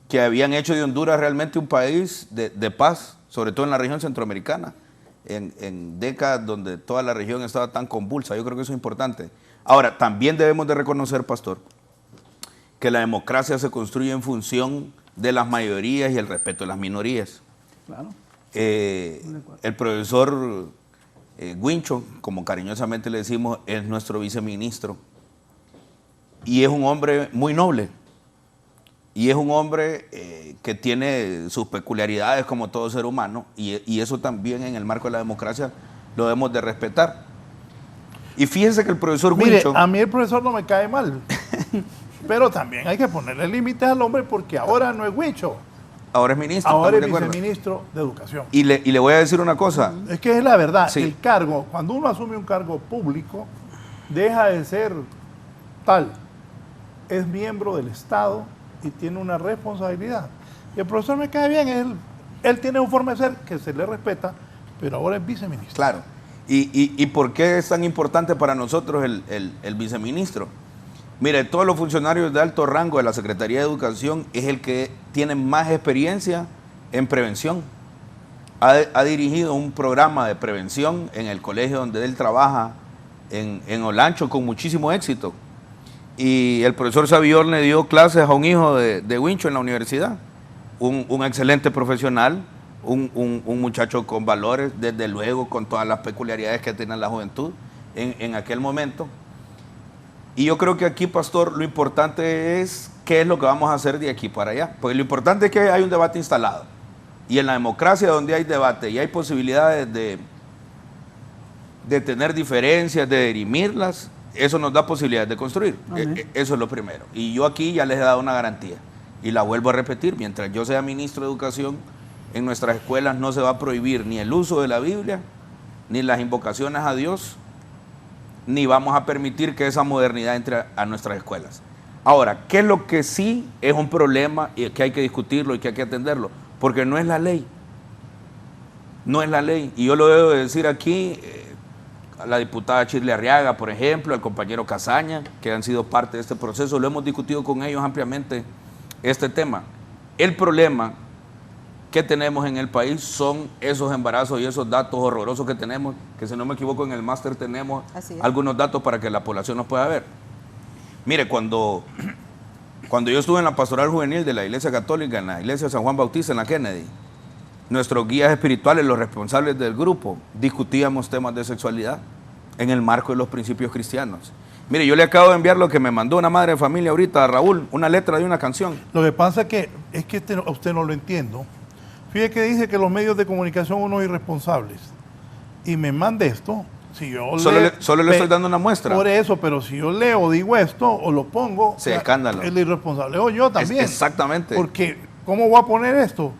que habían hecho de Honduras realmente un país de paz, sobre todo en la región centroamericana, en décadas donde toda la región estaba tan convulsa. Yo creo que eso es importante. Ahora, también debemos de reconocer, pastor, que la democracia se construye en función de las mayorías y el respeto de las minorías. Claro. El profesor Wincho, como cariñosamente le decimos, es nuestro viceministro. Y es un hombre muy noble. Y es un hombre que tiene sus peculiaridades como todo ser humano. Y eso también en el marco de la democracia lo debemos de respetar. Y fíjense que el profesor Wincho... Mire, a mí el profesor no me cae mal. Pero también hay que ponerle límites al hombre porque ahora no es Wincho. Ahora es ministro. Ahora es viceministro de Educación. Y le voy a decir una cosa. Es que es la verdad. Sí. El cargo, cuando uno asume un cargo público, deja de ser tal. Es miembro del Estado y tiene una responsabilidad. Y el profesor me cae bien, él tiene una forma de ser que se le respeta, pero ahora es viceministro. Claro. ¿Y por qué es tan importante para nosotros el viceministro? Mire, todos los funcionarios de alto rango de la Secretaría de Educación es el que tiene más experiencia en prevención. Ha dirigido un programa de prevención en el colegio donde él trabaja, en Olancho, con muchísimo éxito. Y el profesor Savillón le dio clases a un hijo de Wincho en la universidad. Un excelente profesional, un muchacho con valores, desde luego, con todas las peculiaridades que tiene la juventud en aquel momento. Y yo creo que aquí, pastor, lo importante es qué es lo que vamos a hacer de aquí para allá. Porque lo importante es que hay un debate instalado. Y en la democracia, donde hay debate y hay posibilidades de tener diferencias, de dirimirlas, eso nos da posibilidades de construir. Eso es lo primero. Y yo aquí ya les he dado una garantía. Y la vuelvo a repetir, mientras yo sea ministro de Educación, en nuestras escuelas no se va a prohibir ni el uso de la Biblia, ni las invocaciones a Dios, ni vamos a permitir que esa modernidad entre a nuestras escuelas. Ahora, ¿qué es lo que sí es un problema y que hay que discutirlo y que hay que atenderlo? Porque no es la ley. No es la ley. Y yo lo debo decir aquí, a la diputada Shirley Arriaga, por ejemplo, al compañero Casaña, que han sido parte de este proceso, lo hemos discutido con ellos ampliamente este tema. El problema que tenemos en el país son esos embarazos y esos datos horrorosos que tenemos, que si no me equivoco en el máster tenemos algunos datos para que la población nos pueda ver. Mire, cuando yo estuve en la pastoral juvenil de la Iglesia Católica, en la Iglesia de San Juan Bautista, en la Kennedy, nuestros guías espirituales, los responsables del grupo, discutíamos temas de sexualidad en el marco de los principios cristianos. Mire, yo le acabo de enviar lo que me mandó una madre de familia ahorita a Raúl, una letra de una canción. Lo que pasa es que a usted no lo entiendo. Fíjese que dice que los medios de comunicación son unos irresponsables. Y me manda esto. Si yo solo le estoy dando una muestra. Por eso, pero si yo leo, digo esto o lo pongo, sí, escándalo. El irresponsable o yo también. Exactamente. Porque, ¿cómo voy a poner esto?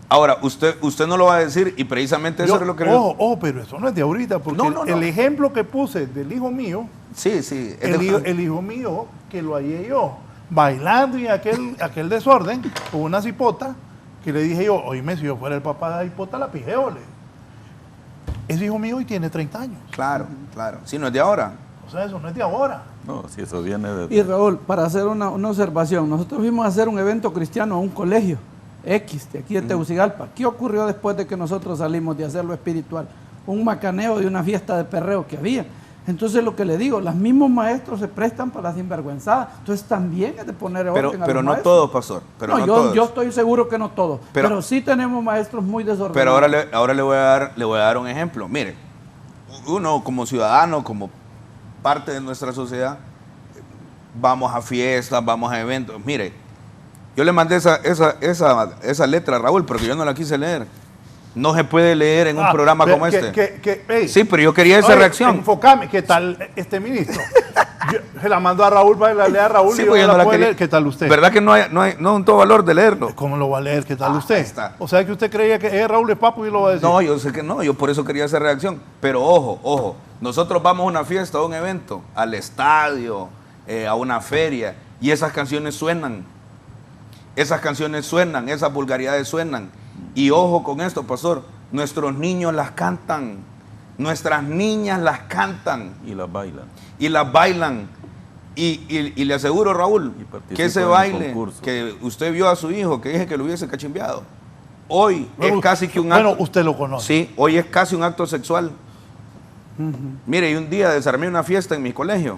Ahora, usted no lo va a decir y precisamente eso es lo que... pero eso no es de ahorita, porque el ejemplo que puse del hijo mío, sí, el hijo mío, que lo hallé yo, bailando y aquel desorden, con una cipota, que le dije yo, oíme, si yo fuera el papá de la cipota, la pijeo, es hijo mío y tiene 30 años. Claro. Si no es de ahora. O sea, eso no es de ahora. No, si eso viene de... Y Raúl, para hacer una observación, nosotros fuimos a hacer un evento cristiano a un colegio X de aquí de Tegucigalpa. ¿Qué ocurrió después de que nosotros salimos de hacer lo espiritual? Un macaneo de una fiesta de perreo que había. Entonces lo que le digo, los mismos maestros se prestan para las sinvergüenzadas. Entonces también es de poner orden a los Pero no maestros. todos, pastor. Pero no todos. Yo estoy seguro que no todos. Pero sí tenemos maestros muy desordenados. Pero ahora le voy a dar un ejemplo. Mire, uno como ciudadano, como parte de nuestra sociedad, vamos a fiestas, vamos a eventos. Mire, yo le mandé esa letra a Raúl, porque yo no la quise leer. No se puede leer en un programa como este. Sí, pero yo quería esa reacción. Enfócame, ¿qué tal este ministro? Se la mandó a Raúl para que la lea a Raúl, sí, y yo no la puedo leer. ¿Qué tal usted? ¿Verdad que no hay todo valor de leerlo? ¿Cómo lo va a leer? ¿Qué tal usted? Está. O sea que usted creía que Raúl es papo y lo va a decir. No, yo sé que no, yo por eso quería esa reacción. Pero ojo, nosotros vamos a una fiesta, a un evento, al estadio, a una feria, y esas canciones suenan. Esas vulgaridades suenan. Y ojo con esto, pastor, nuestros niños las cantan, nuestras niñas las cantan. Y las bailan. Y le aseguro, Raúl, que ese baile que usted vio a su hijo, que dije que lo hubiese cachimbeado, hoy es casi que un acto. Bueno, usted lo conoce. Sí, hoy es casi un acto sexual. Mire, y un día desarmé una fiesta en mi colegio.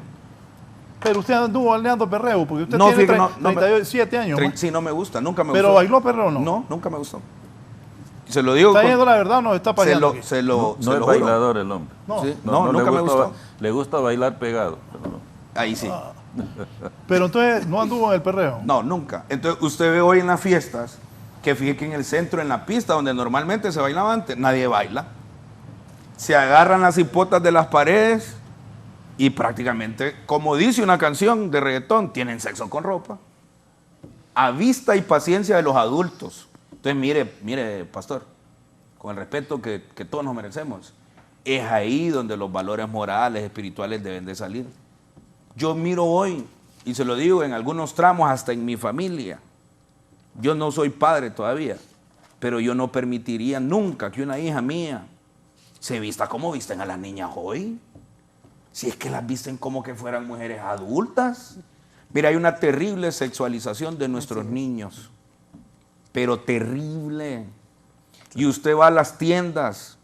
Pero usted anduvo baileando perreo, porque usted tiene 37 años. Sí, no me gusta, nunca me gustó. ¿Pero bailó perreo o no? No, nunca me gustó. Se lo digo. ¿Está diciendo la verdad o nos está payando? No es bailador el hombre. No, sí, nunca me gustó. Le gusta bailar pegado. Pero no. Ahí sí. Pero entonces no anduvo en el perreo. No, nunca. Entonces usted ve hoy en las fiestas que fíjese que en el centro, en la pista donde normalmente se bailaba antes, nadie baila. Se agarran las hipotas de las paredes y prácticamente, como dice una canción de reggaetón, tienen sexo con ropa. A vista y paciencia de los adultos. Entonces, mire, pastor, con el respeto que todos nos merecemos, es ahí donde los valores morales, espirituales deben de salir. Yo miro hoy, y se lo digo en algunos tramos, hasta en mi familia. Yo no soy padre todavía, pero yo no permitiría nunca que una hija mía se vista como visten a las niñas hoy. Si es que las visten como que fueran mujeres adultas. Mira, hay una terrible sexualización de nuestros niños. Pero terrible. Y usted va a las tiendas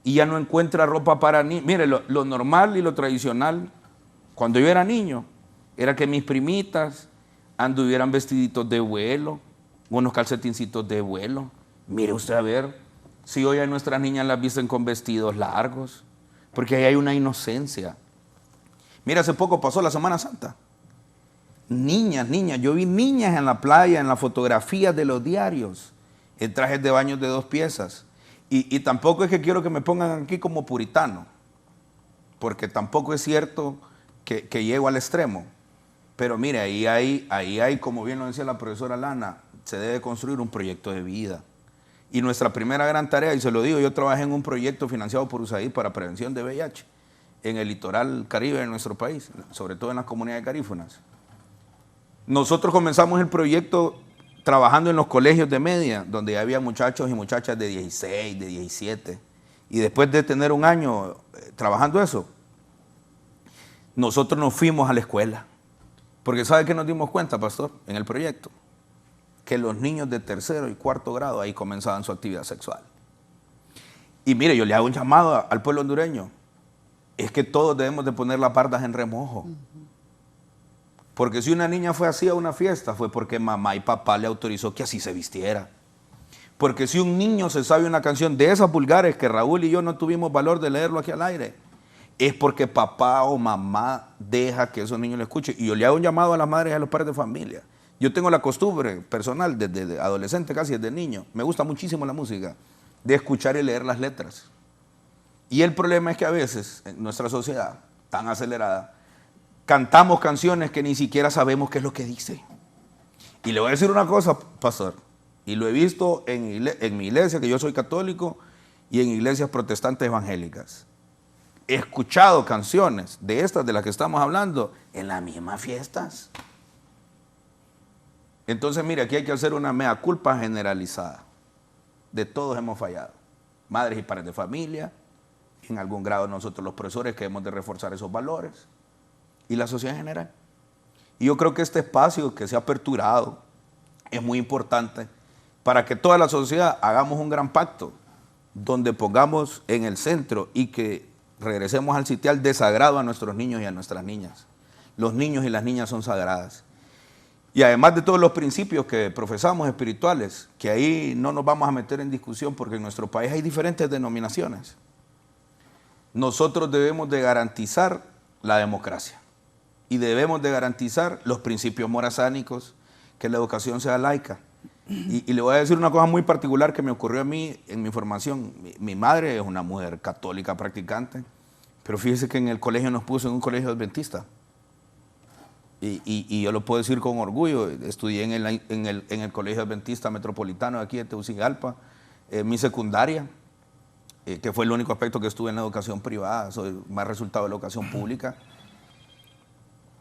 y ya no encuentra ropa para niños. Mire, lo normal y lo tradicional, cuando yo era niño, era que mis primitas anduvieran vestiditos de vuelo, unos calcetincitos de vuelo. Mire usted a ver, si hoy a nuestras niñas las visten con vestidos largos, porque ahí hay una inocencia. Mira, hace poco pasó la Semana Santa. Niñas, yo vi niñas en la playa, en las fotografías de los diarios, en trajes de baño de 2 piezas. Y tampoco es que quiero que me pongan aquí como puritano, porque tampoco es cierto que llego al extremo. Pero mire, ahí hay, como bien lo decía la profesora Lana, se debe construir un proyecto de vida. Y nuestra primera gran tarea, y se lo digo, yo trabajé en un proyecto financiado por USAID para prevención de VIH en el litoral caribe de nuestro país, sobre todo en las comunidades garífunas. Nosotros comenzamos el proyecto trabajando en los colegios de media, donde había muchachos y muchachas de 16, de 17. Y después de tener un año trabajando eso, nosotros nos fuimos a la escuela. Porque ¿sabe qué nos dimos cuenta, pastor, en el proyecto? Que los niños de 3º y 4º grado ahí comenzaban su actividad sexual. Y mire, yo le hago un llamado al pueblo hondureño. Es que todos debemos de poner las pardas en remojo. Porque si una niña fue así a una fiesta, fue porque mamá y papá le autorizó que así se vistiera. Porque si un niño se sabe una canción de esas vulgares que Raúl y yo no tuvimos valor de leerlo aquí al aire, es porque papá o mamá deja que esos niños lo escuchen. Y yo le hago un llamado a las madres y a los padres de familia. Yo tengo la costumbre personal, desde adolescente casi, desde niño, me gusta muchísimo la música, de escuchar y leer las letras. Y el problema es que a veces, en nuestra sociedad tan acelerada, cantamos canciones que ni siquiera sabemos qué es lo que dice. Y le voy a decir una cosa, pastor, y lo he visto en mi iglesia, que yo soy católico, y en iglesias protestantes evangélicas. He escuchado canciones de estas de las que estamos hablando en las mismas fiestas. Entonces, mire, aquí hay que hacer una mea culpa generalizada. De todos hemos fallado. Madres y padres de familia, en algún grado nosotros los profesores que hemos de reforzar esos valores, y la sociedad en general. Y yo creo que este espacio que se ha aperturado es muy importante para que toda la sociedad hagamos un gran pacto, donde pongamos en el centro y que regresemos al sitial de sagrado a nuestros niños y a nuestras niñas. Los niños y las niñas son sagradas. Y además de todos los principios que profesamos espirituales, que ahí no nos vamos a meter en discusión porque en nuestro país hay diferentes denominaciones. Nosotros debemos de garantizar la democracia y debemos de garantizar los principios morazánicos, que la educación sea laica. Y le voy a decir una cosa muy particular que me ocurrió a mí en mi formación. Mi madre es una mujer católica practicante, pero fíjese que en el colegio nos puso en un colegio adventista. Y yo lo puedo decir con orgullo, estudié en el Colegio Adventista Metropolitano de aquí de Tegucigalpa, mi secundaria, que fue el único aspecto que estuve en la educación privada, soy más resultado de la educación pública.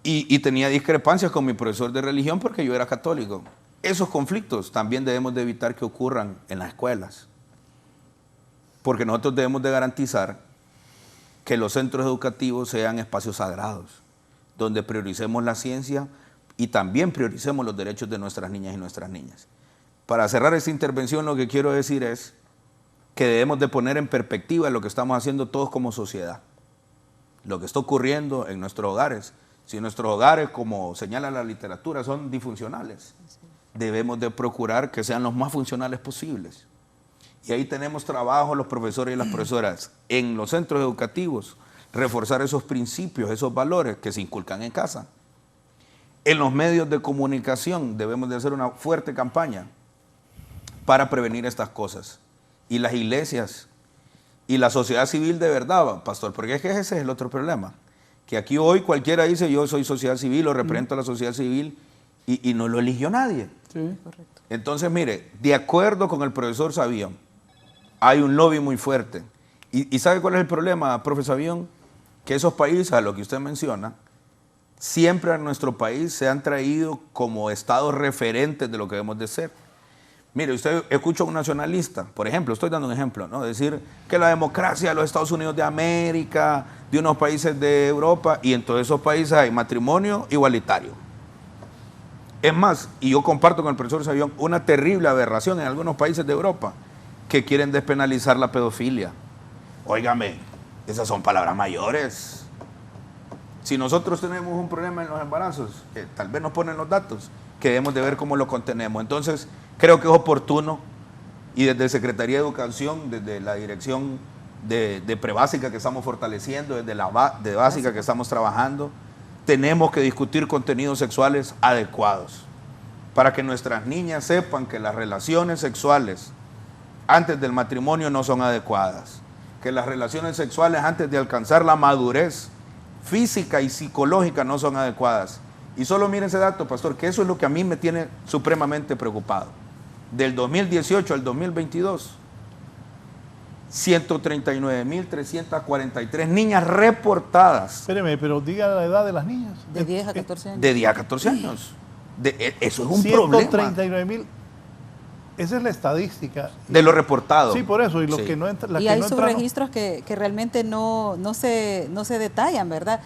Y tenía discrepancias con mi profesor de religión porque yo era católico. Esos conflictos también debemos de evitar que ocurran en las escuelas, porque nosotros debemos de garantizar que los centros educativos sean espacios sagrados, donde prioricemos la ciencia y también prioricemos los derechos de nuestras niñas y nuestras niñas. Para cerrar esta intervención, lo que quiero decir es que debemos de poner en perspectiva lo que estamos haciendo todos como sociedad, lo que está ocurriendo en nuestros hogares. Si nuestros hogares, como señala la literatura, son disfuncionales, debemos de procurar que sean los más funcionales posibles. Y ahí tenemos trabajo los profesores y las profesoras en los centros educativos, reforzar esos principios, esos valores que se inculcan en casa. En los medios de comunicación debemos de hacer una fuerte campaña para prevenir estas cosas. Y las iglesias y la sociedad civil de verdad, pastor, porque es que ese es el otro problema. Que aquí hoy cualquiera dice yo soy sociedad civil o represento a la sociedad civil y no lo eligió nadie. Sí. Correcto. Entonces, mire, de acuerdo con el profesor Sabión, hay un lobby muy fuerte. ¿Y sabe cuál es el problema, profesor Sabión? Que esos países, a lo que usted menciona, siempre a nuestro país se han traído como estados referentes de lo que debemos de ser. Mire, usted escucha a un nacionalista, por ejemplo, estoy dando un ejemplo, ¿no? Decir que la democracia de los Estados Unidos de América, de unos países de Europa, y en todos esos países hay matrimonio igualitario. Es más, y yo comparto con el profesor Sabión, una terrible aberración en algunos países de Europa que quieren despenalizar la pedofilia. Óigame, esas son palabras mayores. Si nosotros tenemos un problema en los embarazos, que tal vez nos ponen los datos, que debemos de ver cómo lo contenemos. Entonces, creo que es oportuno, y desde Secretaría de Educación, desde la dirección de prebásica que estamos fortaleciendo, desde la de básica que estamos trabajando, tenemos que discutir contenidos sexuales adecuados para que nuestras niñas sepan que las relaciones sexuales antes del matrimonio no son adecuadas, que las relaciones sexuales antes de alcanzar la madurez física y psicológica no son adecuadas. Y solo miren ese dato, pastor, que eso es lo que a mí me tiene supremamente preocupado. Del 2018 al 2022, 139.343 niñas reportadas. Espéreme, pero diga la edad de las niñas. De 10 a 14 años. De 10 a 14 años. Eso es un problema. 139.000. Esa es la estadística. De lo reportado. Sí, por eso. Y los Sí. que no entran. Y hay subregistros que realmente no se detallan, ¿verdad?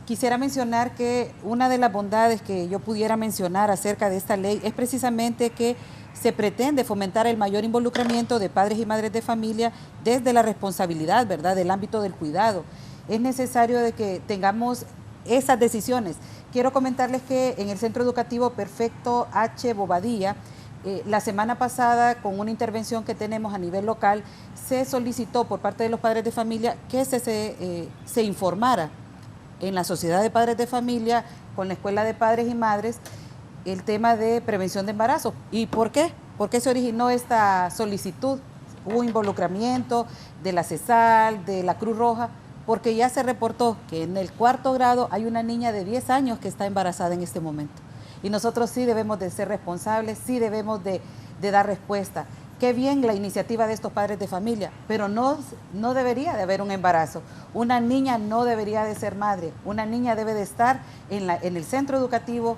Quisiera mencionar que una de las bondades que yo pudiera mencionar acerca de esta ley es precisamente que se pretende fomentar el mayor involucramiento de padres y madres de familia desde la responsabilidad, ¿verdad?, del ámbito del cuidado. Es necesario de que tengamos esas decisiones. Quiero comentarles que en el Centro Educativo Perfecto H. Bobadilla, la semana pasada, con una intervención que tenemos a nivel local, se solicitó por parte de los padres de familia que se informara en la Sociedad de Padres de Familia, con la Escuela de Padres y Madres, el tema de prevención de embarazo. ¿Y por qué? ¿Por qué se originó esta solicitud? Hubo involucramiento de la CESAL, de la Cruz Roja, porque ya se reportó que en el 4º grado hay una niña de 10 años que está embarazada en este momento. Y nosotros sí debemos de ser responsables, sí debemos de dar respuesta. Qué bien la iniciativa de estos padres de familia, pero no debería de haber un embarazo. Una niña no debería de ser madre. Una niña debe de estar en el centro educativo,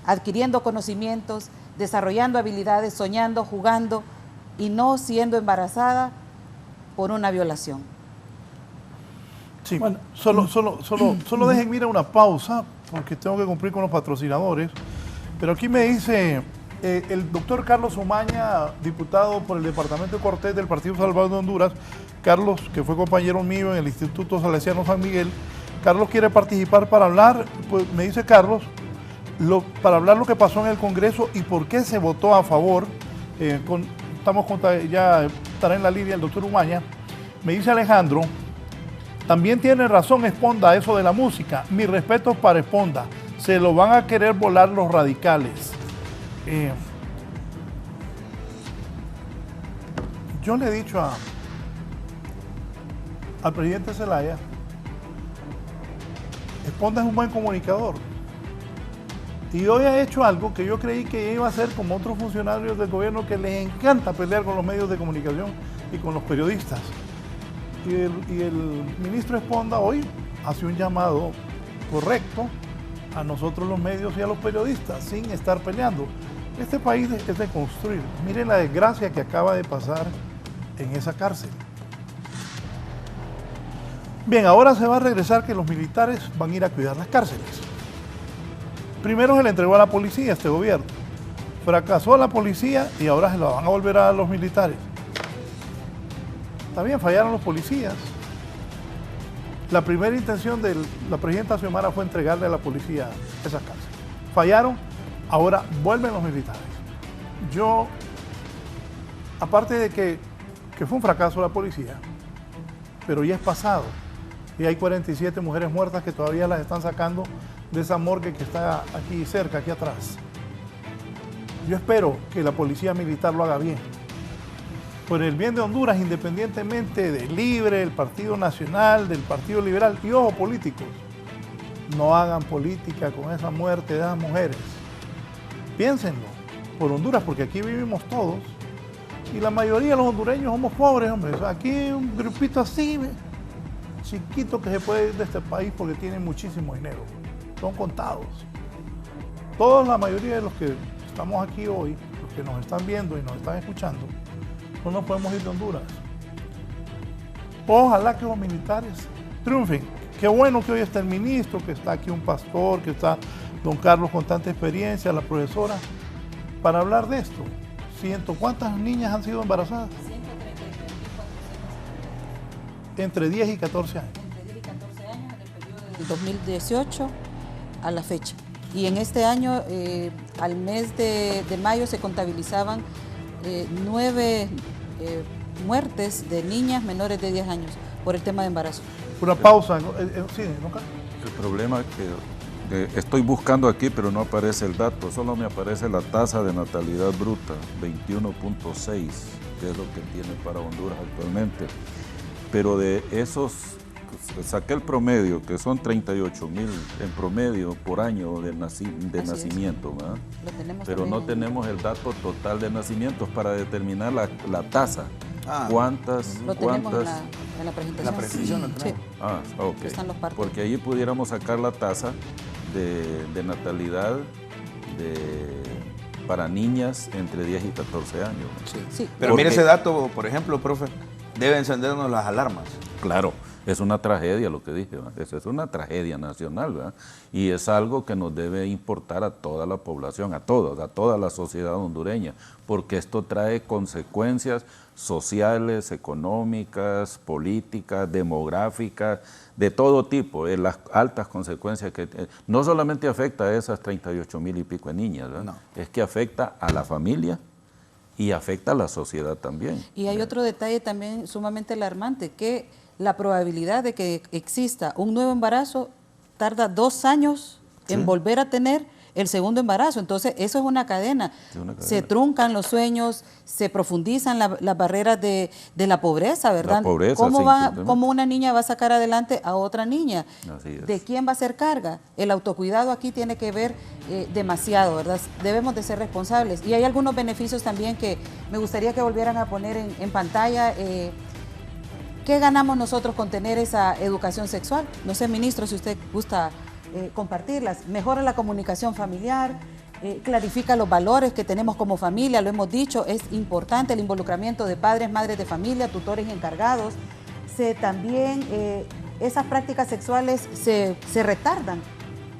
adquiriendo conocimientos, desarrollando habilidades, soñando, jugando y no siendo embarazada por una violación. Sí, bueno, solo déjenme ir a una pausa porque tengo que cumplir con los patrocinadores. Pero aquí me dice el doctor Carlos Umaña, diputado por el departamento de Cortés del Partido Salvador de Honduras. Carlos, que fue compañero mío en el Instituto Salesiano San Miguel. Carlos quiere participar para hablar, pues me dice Carlos, para hablar lo que pasó en el Congreso y por qué se votó a favor. Ya estará en la línea el doctor Umaña. Me dice Alejandro, también tiene razón Esponda eso de la música. Mi respeto para Esponda. Se lo van a querer volar los radicales. Yo le he dicho al presidente Zelaya, Esponda es un buen comunicador. Y hoy ha hecho algo que yo creí que iba a hacer como otros funcionarios del gobierno que les encanta pelear con los medios de comunicación y con los periodistas. Y el ministro Esponda hoy hace un llamado correcto a nosotros los medios y a los periodistas, sin estar peleando. Este país es de construir. Miren la desgracia que acaba de pasar en esa cárcel. Bien, ahora se va a regresar que los militares van a ir a cuidar las cárceles. Primero se le entregó a la policía este gobierno. Fracasó la policía y ahora se la van a volver a los militares. También fallaron los policías. La primera intención de la presidenta Xiomara fue entregarle a la policía esas cárceles. Fallaron, ahora vuelven los militares. Yo, aparte de que fue un fracaso la policía, pero ya es pasado. Y hay 47 mujeres muertas que todavía las están sacando de esa morgue que está aquí cerca, aquí atrás. Yo espero que la policía militar lo haga bien. Por el bien de Honduras, independientemente de Libre, el Partido Nacional, del Partido Liberal y ojo, políticos, no hagan política con esa muerte de esas mujeres. Piénsenlo, por Honduras, porque aquí vivimos todos y la mayoría de los hondureños somos pobres, hombre. O sea, aquí hay un grupito así, chiquito, que se puede ir de este país porque tienen muchísimo dinero. Son contados. La mayoría de los que estamos aquí hoy, los que nos están viendo y nos están escuchando, no nos podemos ir de Honduras. Ojalá que los militares triunfen. Qué bueno que hoy está el ministro, que está aquí un pastor, que está don Carlos con tanta experiencia, la profesora, para hablar de esto. ¿Cuántas niñas han sido embarazadas? 139.400. Entre 10 y 14 años. Entre 10 y 14 años en el periodo del 2018 a la fecha. Y en este año, al mes de mayo, se contabilizaban 9 muertes de niñas menores de 10 años por el tema de embarazo. Una pausa. Sí, ¿no? El problema estoy buscando aquí, pero no aparece el dato, solo me aparece la tasa de natalidad bruta, 21.6, que es lo que tiene para Honduras actualmente. Pero de esos, saqué el promedio, que son 38,000 en promedio por año de nacimiento, ¿verdad? Pero no tenemos el dato total de nacimientos para determinar la tasa. ¿Cuántas? Lo tenemos en la presentación. La presentación lo tenemos. Sí. Ok. Están los partes. Porque allí pudiéramos sacar la tasa de natalidad para niñas entre 10 y 14 años. Sí. Pero mire ese dato, por ejemplo, profe, debe encendernos las alarmas. Claro, es una tragedia lo que dije, ¿verdad? Eso es una tragedia nacional, ¿verdad? Y es algo que nos debe importar a toda la población, a toda la sociedad hondureña, porque esto trae consecuencias sociales, económicas, políticas, demográficas, de todo tipo, las altas consecuencias que no solamente afecta a esas 38,000 y pico de niñas, ¿verdad? No. Es que afecta a la familia y afecta a la sociedad también. Y hay otro detalle también sumamente alarmante, que la probabilidad de que exista un nuevo embarazo tarda 2 años en volver a tener el segundo embarazo. Entonces, eso es una cadena. Se truncan los sueños, se profundizan las barreras de la pobreza, ¿verdad? La pobreza, ¿Cómo una niña va a sacar adelante a otra niña? Así es. ¿De quién va a ser carga? El autocuidado aquí tiene que ver demasiado, ¿verdad? Debemos de ser responsables. Y hay algunos beneficios también que me gustaría que volvieran a poner en pantalla. ¿Qué ganamos nosotros con tener esa educación sexual? No sé, ministro, si usted gusta compartirlas. Mejora la comunicación familiar, clarifica los valores que tenemos como familia, lo hemos dicho, es importante el involucramiento de padres, madres de familia, tutores encargados. También esas prácticas sexuales se retardan.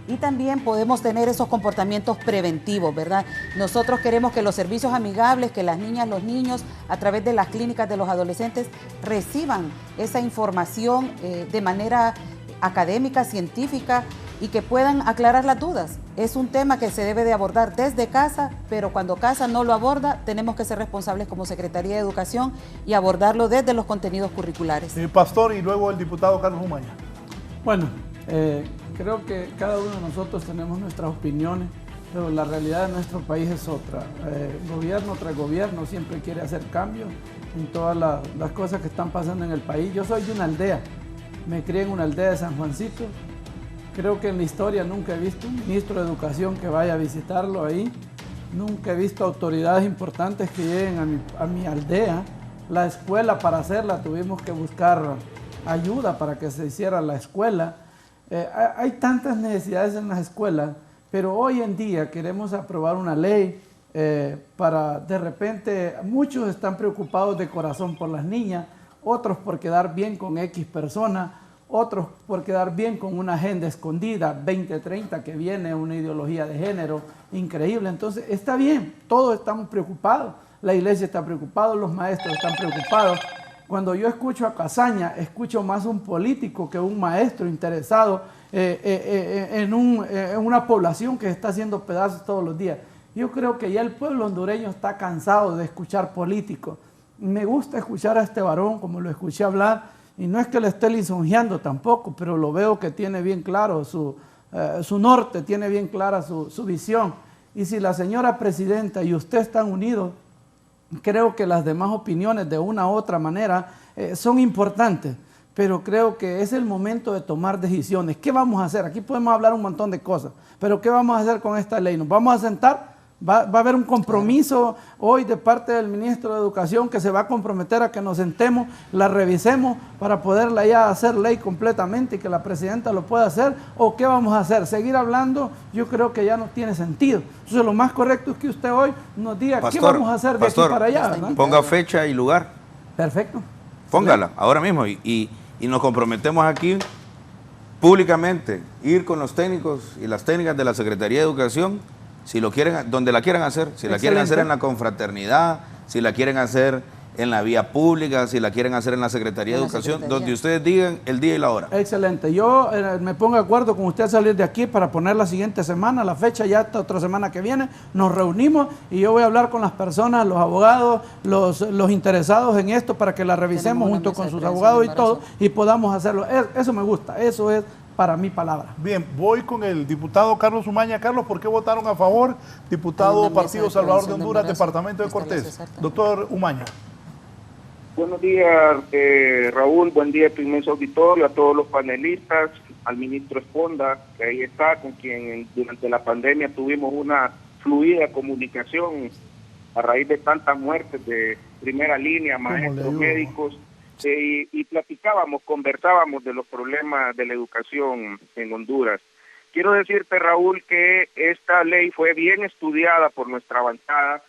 Y también podemos tener esos comportamientos preventivos, ¿verdad? Nosotros queremos que los servicios amigables, que las niñas, los niños, a través de las clínicas de los adolescentes, reciban esa información de manera académica, científica, y que puedan aclarar las dudas. Es un tema que se debe de abordar desde casa, pero cuando casa no lo aborda, tenemos que ser responsables como Secretaría de Educación y abordarlo desde los contenidos curriculares. Pastor, y luego el diputado Carlos Umaña. Bueno, creo que cada uno de nosotros tenemos nuestras opiniones, pero la realidad de nuestro país es otra. Gobierno tras gobierno siempre quiere hacer cambios en todas las cosas que están pasando en el país. Yo soy de una aldea, me crié en una aldea de San Juancito. Creo que en la historia nunca he visto un ministro de Educación que vaya a visitarlo ahí. Nunca he visto autoridades importantes que lleguen a mi aldea. La escuela, para hacerla tuvimos que buscar ayuda para que se hiciera la escuela. Hay tantas necesidades en las escuelas, pero hoy en día queremos aprobar una ley para, de repente, muchos están preocupados de corazón por las niñas, otros por quedar bien con X persona, otros por quedar bien con una agenda escondida, 2030, que viene una ideología de género increíble. Entonces, está bien, todos estamos preocupados, la iglesia está preocupada, los maestros están preocupados. Cuando yo escucho a Casaña, escucho más un político que un maestro interesado en una población que está haciendo pedazos todos los días. Yo creo que ya el pueblo hondureño está cansado de escuchar políticos. Me gusta escuchar a este varón, como lo escuché hablar, y no es que le esté lisonjeando tampoco, pero lo veo que tiene bien claro su norte, tiene bien clara su visión. Y si la señora presidenta y usted están unidos, creo que las demás opiniones de una u otra manera son importantes, pero creo que es el momento de tomar decisiones. ¿Qué vamos a hacer? Aquí podemos hablar un montón de cosas, pero ¿qué vamos a hacer con esta ley? ¿Nos vamos a sentar? ¿Va a haber un compromiso hoy de parte del ministro de Educación que se va a comprometer a que nos sentemos, la revisemos para poderla ya hacer ley completamente y que la presidenta lo pueda hacer? ¿O qué vamos a hacer? ¿Seguir hablando? Yo creo que ya no tiene sentido. Entonces lo más correcto es que usted hoy nos diga qué vamos a hacer de aquí para allá, ¿verdad? Ponga fecha y lugar. Perfecto. Póngala, ahora mismo, y nos comprometemos aquí públicamente, ir con los técnicos y las técnicas de la Secretaría de Educación, si lo quieren, donde la quieran hacer, si la quieren hacer en la confraternidad, si la quieren hacer en la vía pública, si la quieren hacer en la Secretaría de Educación, donde ustedes digan el día y la hora. Excelente. Yo me pongo de acuerdo con usted a salir de aquí para poner la siguiente semana, la fecha ya esta otra semana que viene, nos reunimos y yo voy a hablar con las personas, los abogados, los interesados en esto para que la revisemos junto con sus abogados y todo y podamos hacerlo. Eso me gusta, eso es para mi palabra. Bien, voy con el diputado Carlos Umaña. Carlos, ¿por qué votaron a favor? Diputado Partido Salvador de Honduras, Departamento de Cortés. Doctor Umaña. Buenos días, Raúl. Buen día a tu inmenso auditorio, a todos los panelistas, al ministro Esponda, que ahí está, con quien durante la pandemia tuvimos una fluida comunicación a raíz de tantas muertes de primera línea, maestros, médicos, y platicábamos, conversábamos de los problemas de la educación en Honduras. Quiero decirte, Raúl, que esta ley fue bien estudiada por nuestra bancada,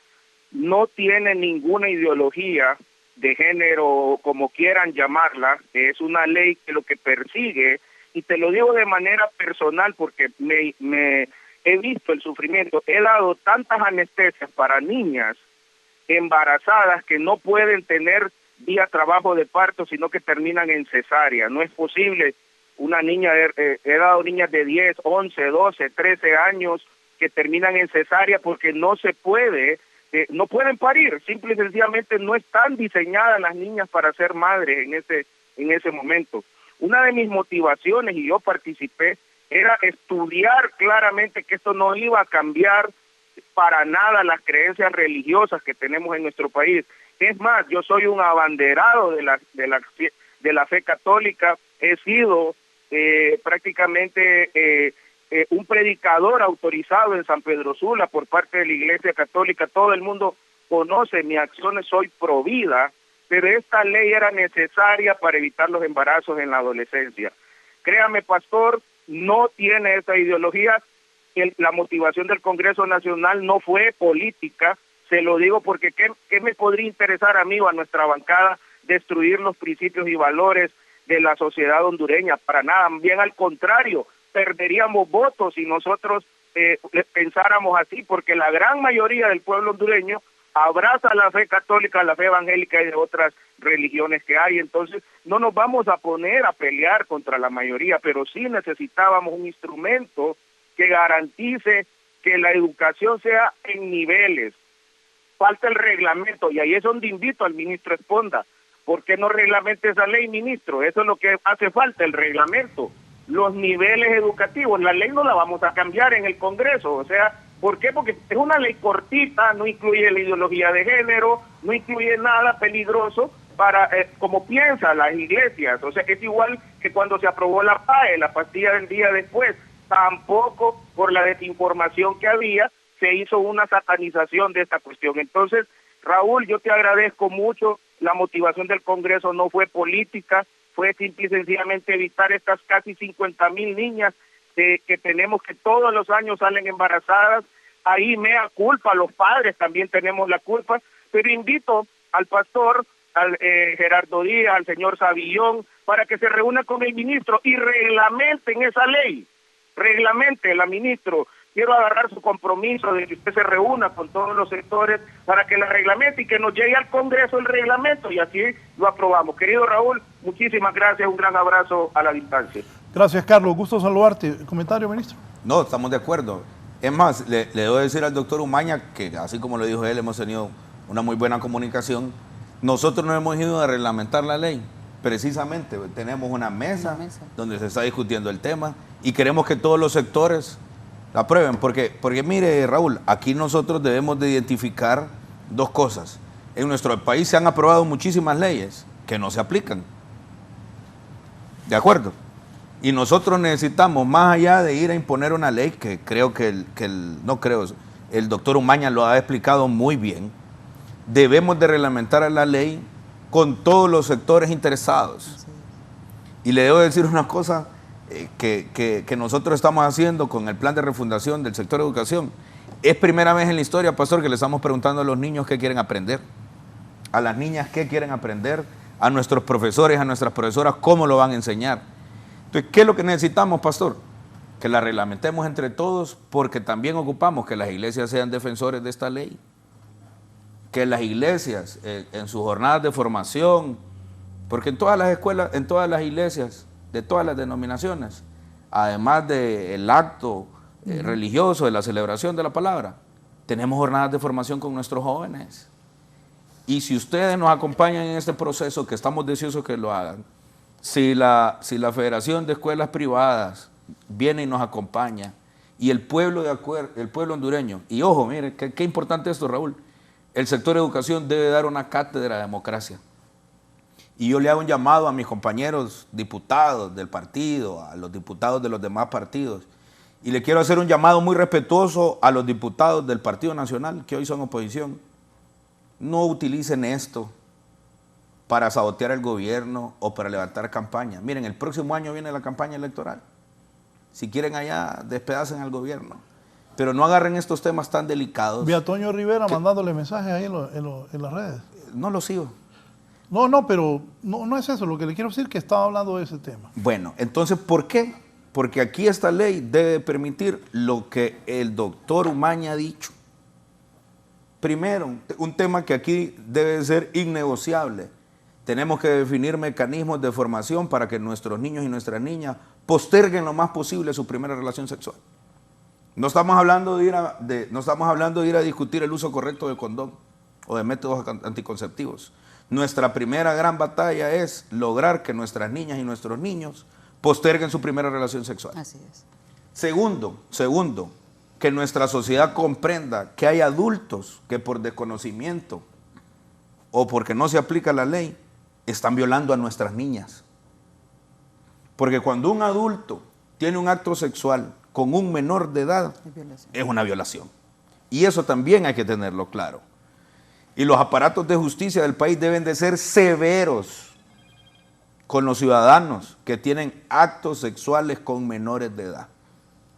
no tiene ninguna ideología de género, como quieran llamarla, es una ley que lo que persigue, y te lo digo de manera personal porque me he visto el sufrimiento, he dado tantas anestesias para niñas embarazadas que no pueden tener vía trabajo de parto, sino que terminan en cesárea. No es posible, una niña, he dado niñas de 10, 11, 12, 13 años que terminan en cesárea porque no se puede, no pueden parir, simple y sencillamente no están diseñadas las niñas para ser madres en ese momento. Una de mis motivaciones, y yo participé, era estudiar claramente que esto no iba a cambiar para nada las creencias religiosas que tenemos en nuestro país. Es más, yo soy un abanderado de la fe católica, he sido prácticamente un predicador autorizado en San Pedro Sula por parte de la Iglesia Católica. Todo el mundo conoce mis acciones, soy pro vida, pero esta ley era necesaria para evitar los embarazos en la adolescencia. Créame, pastor, no tiene esa ideología. La motivación del Congreso Nacional no fue política, se lo digo porque ¿qué me podría interesar a mí o a nuestra bancada destruir los principios y valores de la sociedad hondureña? Para nada, bien al contrario, perderíamos votos si nosotros pensáramos así, porque la gran mayoría del pueblo hondureño abraza la fe católica, la fe evangélica y de otras religiones que hay. Entonces no nos vamos a poner a pelear contra la mayoría, pero sí necesitábamos un instrumento que garantice que la educación sea en niveles. Falta el reglamento, y ahí es donde invito al ministro Esponda. ¿Por qué no reglamente esa ley, ministro? Eso es lo que hace falta, el reglamento. Los niveles educativos, la ley no la vamos a cambiar en el Congreso, o sea, ¿por qué? Porque es una ley cortita, no incluye la ideología de género, no incluye nada peligroso para como piensan las iglesias. O sea, es igual que cuando se aprobó la PAE, la pastilla del día después, tampoco por la desinformación que había se hizo una satanización de esta cuestión. Entonces, Raúl, yo te agradezco mucho, la motivación del Congreso no fue política, fue simple y sencillamente evitar estas casi 50,000 niñas que tenemos que todos los años salen embarazadas. Ahí mea culpa, los padres también tenemos la culpa, pero invito al pastor, al Gerardo Díaz, al señor Savillón, para que se reúna con el ministro y reglamenten esa ley, reglamentela, ministro. Quiero agarrar su compromiso de que usted se reúna con todos los sectores para que la reglamente y que nos llegue al Congreso el reglamento y así lo aprobamos. Querido Raúl, muchísimas gracias, un gran abrazo a la distancia. Gracias, Carlos. Gusto saludarte. ¿Comentario, ministro? No, estamos de acuerdo. Es más, le debo decir al doctor Umaña que, así como lo dijo él, hemos tenido una muy buena comunicación. Nosotros no hemos ido a reglamentar la ley. Precisamente tenemos una mesa donde se está discutiendo el tema y queremos que todos los sectores la aprueben. Porque mire, Raúl, aquí nosotros debemos de identificar dos cosas. En nuestro país se han aprobado muchísimas leyes que no se aplican. ¿De acuerdo? Y nosotros necesitamos, más allá de ir a imponer una ley, que creo que el doctor Umaña lo ha explicado muy bien, debemos de reglamentar la ley con todos los sectores interesados. Y le debo decir una cosa que nosotros estamos haciendo con el plan de refundación del sector de educación. Es primera vez en la historia, pastor, que le estamos preguntando a los niños qué quieren aprender, a las niñas qué quieren aprender, a nuestros profesores, a nuestras profesoras cómo lo van a enseñar. Entonces, ¿qué es lo que necesitamos, pastor? Que la reglamentemos entre todos, porque también ocupamos que las iglesias sean defensores de esta ley. Que las iglesias, en sus jornadas de formación, porque en todas las escuelas, en todas las iglesias, de todas las denominaciones, además del acto religioso, de la celebración de la palabra, tenemos jornadas de formación con nuestros jóvenes. Y si ustedes nos acompañan en este proceso, que estamos deseosos que lo hagan, Si la Federación de Escuelas Privadas viene y nos acompaña, y el pueblo hondureño, y ojo, mire, qué importante esto, Raúl, el sector de educación debe dar una cátedra de democracia. Y yo le hago un llamado a mis compañeros diputados del partido, a los diputados de los demás partidos, y le quiero hacer un llamado muy respetuoso a los diputados del Partido Nacional, que hoy son oposición. No utilicen esto para sabotear el gobierno o para levantar campaña. Miren, el próximo año viene la campaña electoral. Si quieren allá, despedacen al gobierno. Pero no agarren estos temas tan delicados. Vi a Toño Rivera mandándole mensajes ahí en las redes. No lo sigo. No, pero no es eso. Lo que le quiero decir es que estaba hablando de ese tema. Bueno, entonces, ¿por qué? Porque aquí esta ley debe permitir lo que el doctor Umaña ha dicho. Primero, un tema que aquí debe ser innegociable. Tenemos que definir mecanismos de formación para que nuestros niños y nuestras niñas posterguen lo más posible su primera relación sexual. No estamos hablando de ir a discutir el uso correcto del condón o de métodos anticonceptivos. Nuestra primera gran batalla es lograr que nuestras niñas y nuestros niños posterguen su primera relación sexual. Así es. Segundo, que nuestra sociedad comprenda que hay adultos que por desconocimiento o porque no se aplica la ley, están violando a nuestras niñas. Porque cuando un adulto tiene un acto sexual con un menor de edad, es una violación. Y eso también hay que tenerlo claro. Y los aparatos de justicia del país deben de ser severos con los ciudadanos que tienen actos sexuales con menores de edad.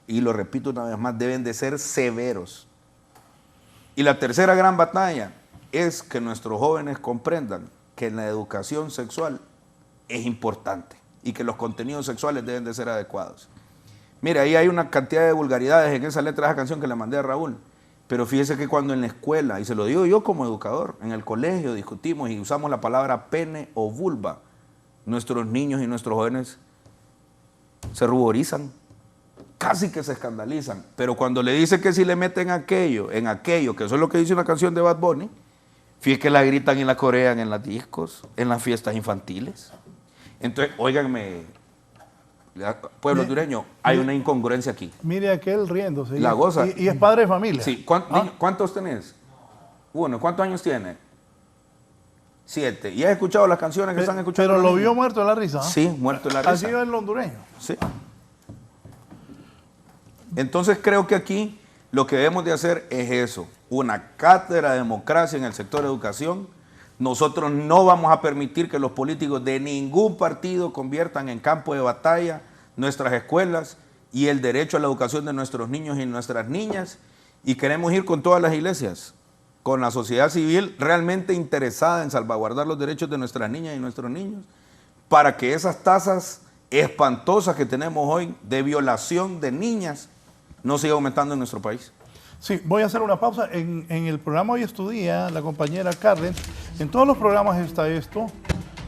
Y lo repito una vez más, deben de ser severos. Y la tercera gran batalla es que nuestros jóvenes comprendan que la educación sexual es importante y que los contenidos sexuales deben de ser adecuados. Mire, ahí hay una cantidad de vulgaridades en esa letra de esa canción que le mandé a Raúl, pero fíjese que cuando en la escuela, y se lo digo yo como educador, en el colegio discutimos y usamos la palabra pene o vulva, nuestros niños y nuestros jóvenes se ruborizan, casi que se escandalizan, pero cuando le dice que si le meten aquello, que eso es lo que dice una canción de Bad Bunny, fíjese que la gritan y la corean en los discos, en las fiestas infantiles. Entonces, óiganme, pueblo hondureño, hay una incongruencia aquí. Mire aquel riéndose. La goza. Y es padre de familia. Sí. ¿Cuántos tenés? Uno. ¿Cuántos años tiene? 7. ¿Y has escuchado las canciones que están escuchando? Pero lo vio muerto de la risa. Sí, muerto de la risa. Así es el hondureño. Sí. Entonces creo que aquí lo que debemos de hacer es eso, una cátedra de democracia en el sector de educación. Nosotros no vamos a permitir que los políticos de ningún partido conviertan en campo de batalla nuestras escuelas y el derecho a la educación de nuestros niños y nuestras niñas. Y queremos ir con todas las iglesias, con la sociedad civil realmente interesada en salvaguardar los derechos de nuestras niñas y nuestros niños, para que esas tasas espantosas que tenemos hoy de violación de niñas no siga aumentando en nuestro país. Sí, voy a hacer una pausa. En el programa Hoy Estudia, la compañera Carmen, en todos los programas está esto,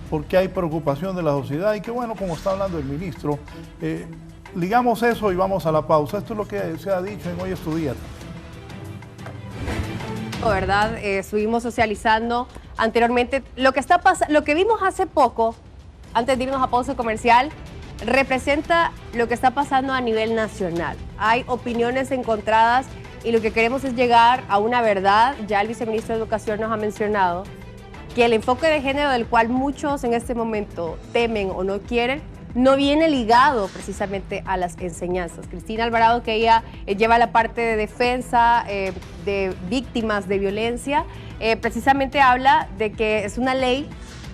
porque hay preocupación de la sociedad y que bueno, como está hablando el ministro, ligamos eso y vamos a la pausa. Esto es lo que se ha dicho en Hoy Estudia. ¿Verdad? Estuvimos socializando anteriormente. Lo que vimos hace poco, antes de irnos a pausa comercial, representa lo que está pasando a nivel nacional. Hay opiniones encontradas y lo que queremos es llegar a una verdad. Ya el viceministro de Educación nos ha mencionado que el enfoque de género del cual muchos en este momento temen o no quieren, no viene ligado precisamente a las enseñanzas. Cristina Alvarado, que ella lleva la parte de defensa de víctimas de violencia, precisamente habla de que es una ley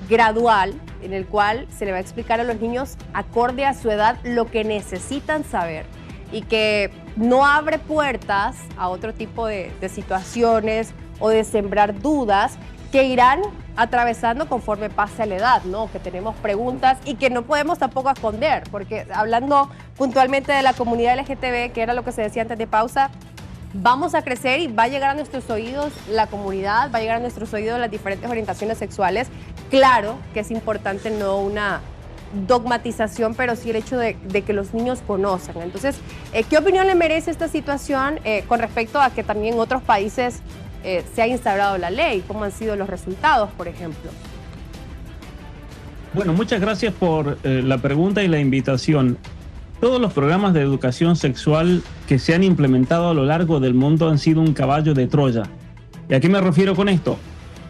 gradual en el cual se le va a explicar a los niños acorde a su edad lo que necesitan saber y que no abre puertas a otro tipo de situaciones o de sembrar dudas que irán atravesando conforme pase la edad, ¿no? Que tenemos preguntas y que no podemos tampoco esconder, porque hablando puntualmente de la comunidad LGTB, que era lo que se decía antes de pausa, vamos a crecer y va a llegar a nuestros oídos la comunidad, va a llegar a nuestros oídos las diferentes orientaciones sexuales. Claro que es importante no una dogmatización, pero sí el hecho de que los niños conozcan. Entonces, ¿qué opinión le merece esta situación con respecto a que también en otros países se ha instaurado la ley? ¿Cómo han sido los resultados, por ejemplo? Bueno, muchas gracias por la pregunta y la invitación. Todos los programas de educación sexual que se han implementado a lo largo del mundo han sido un caballo de Troya. ¿Y a qué me refiero con esto?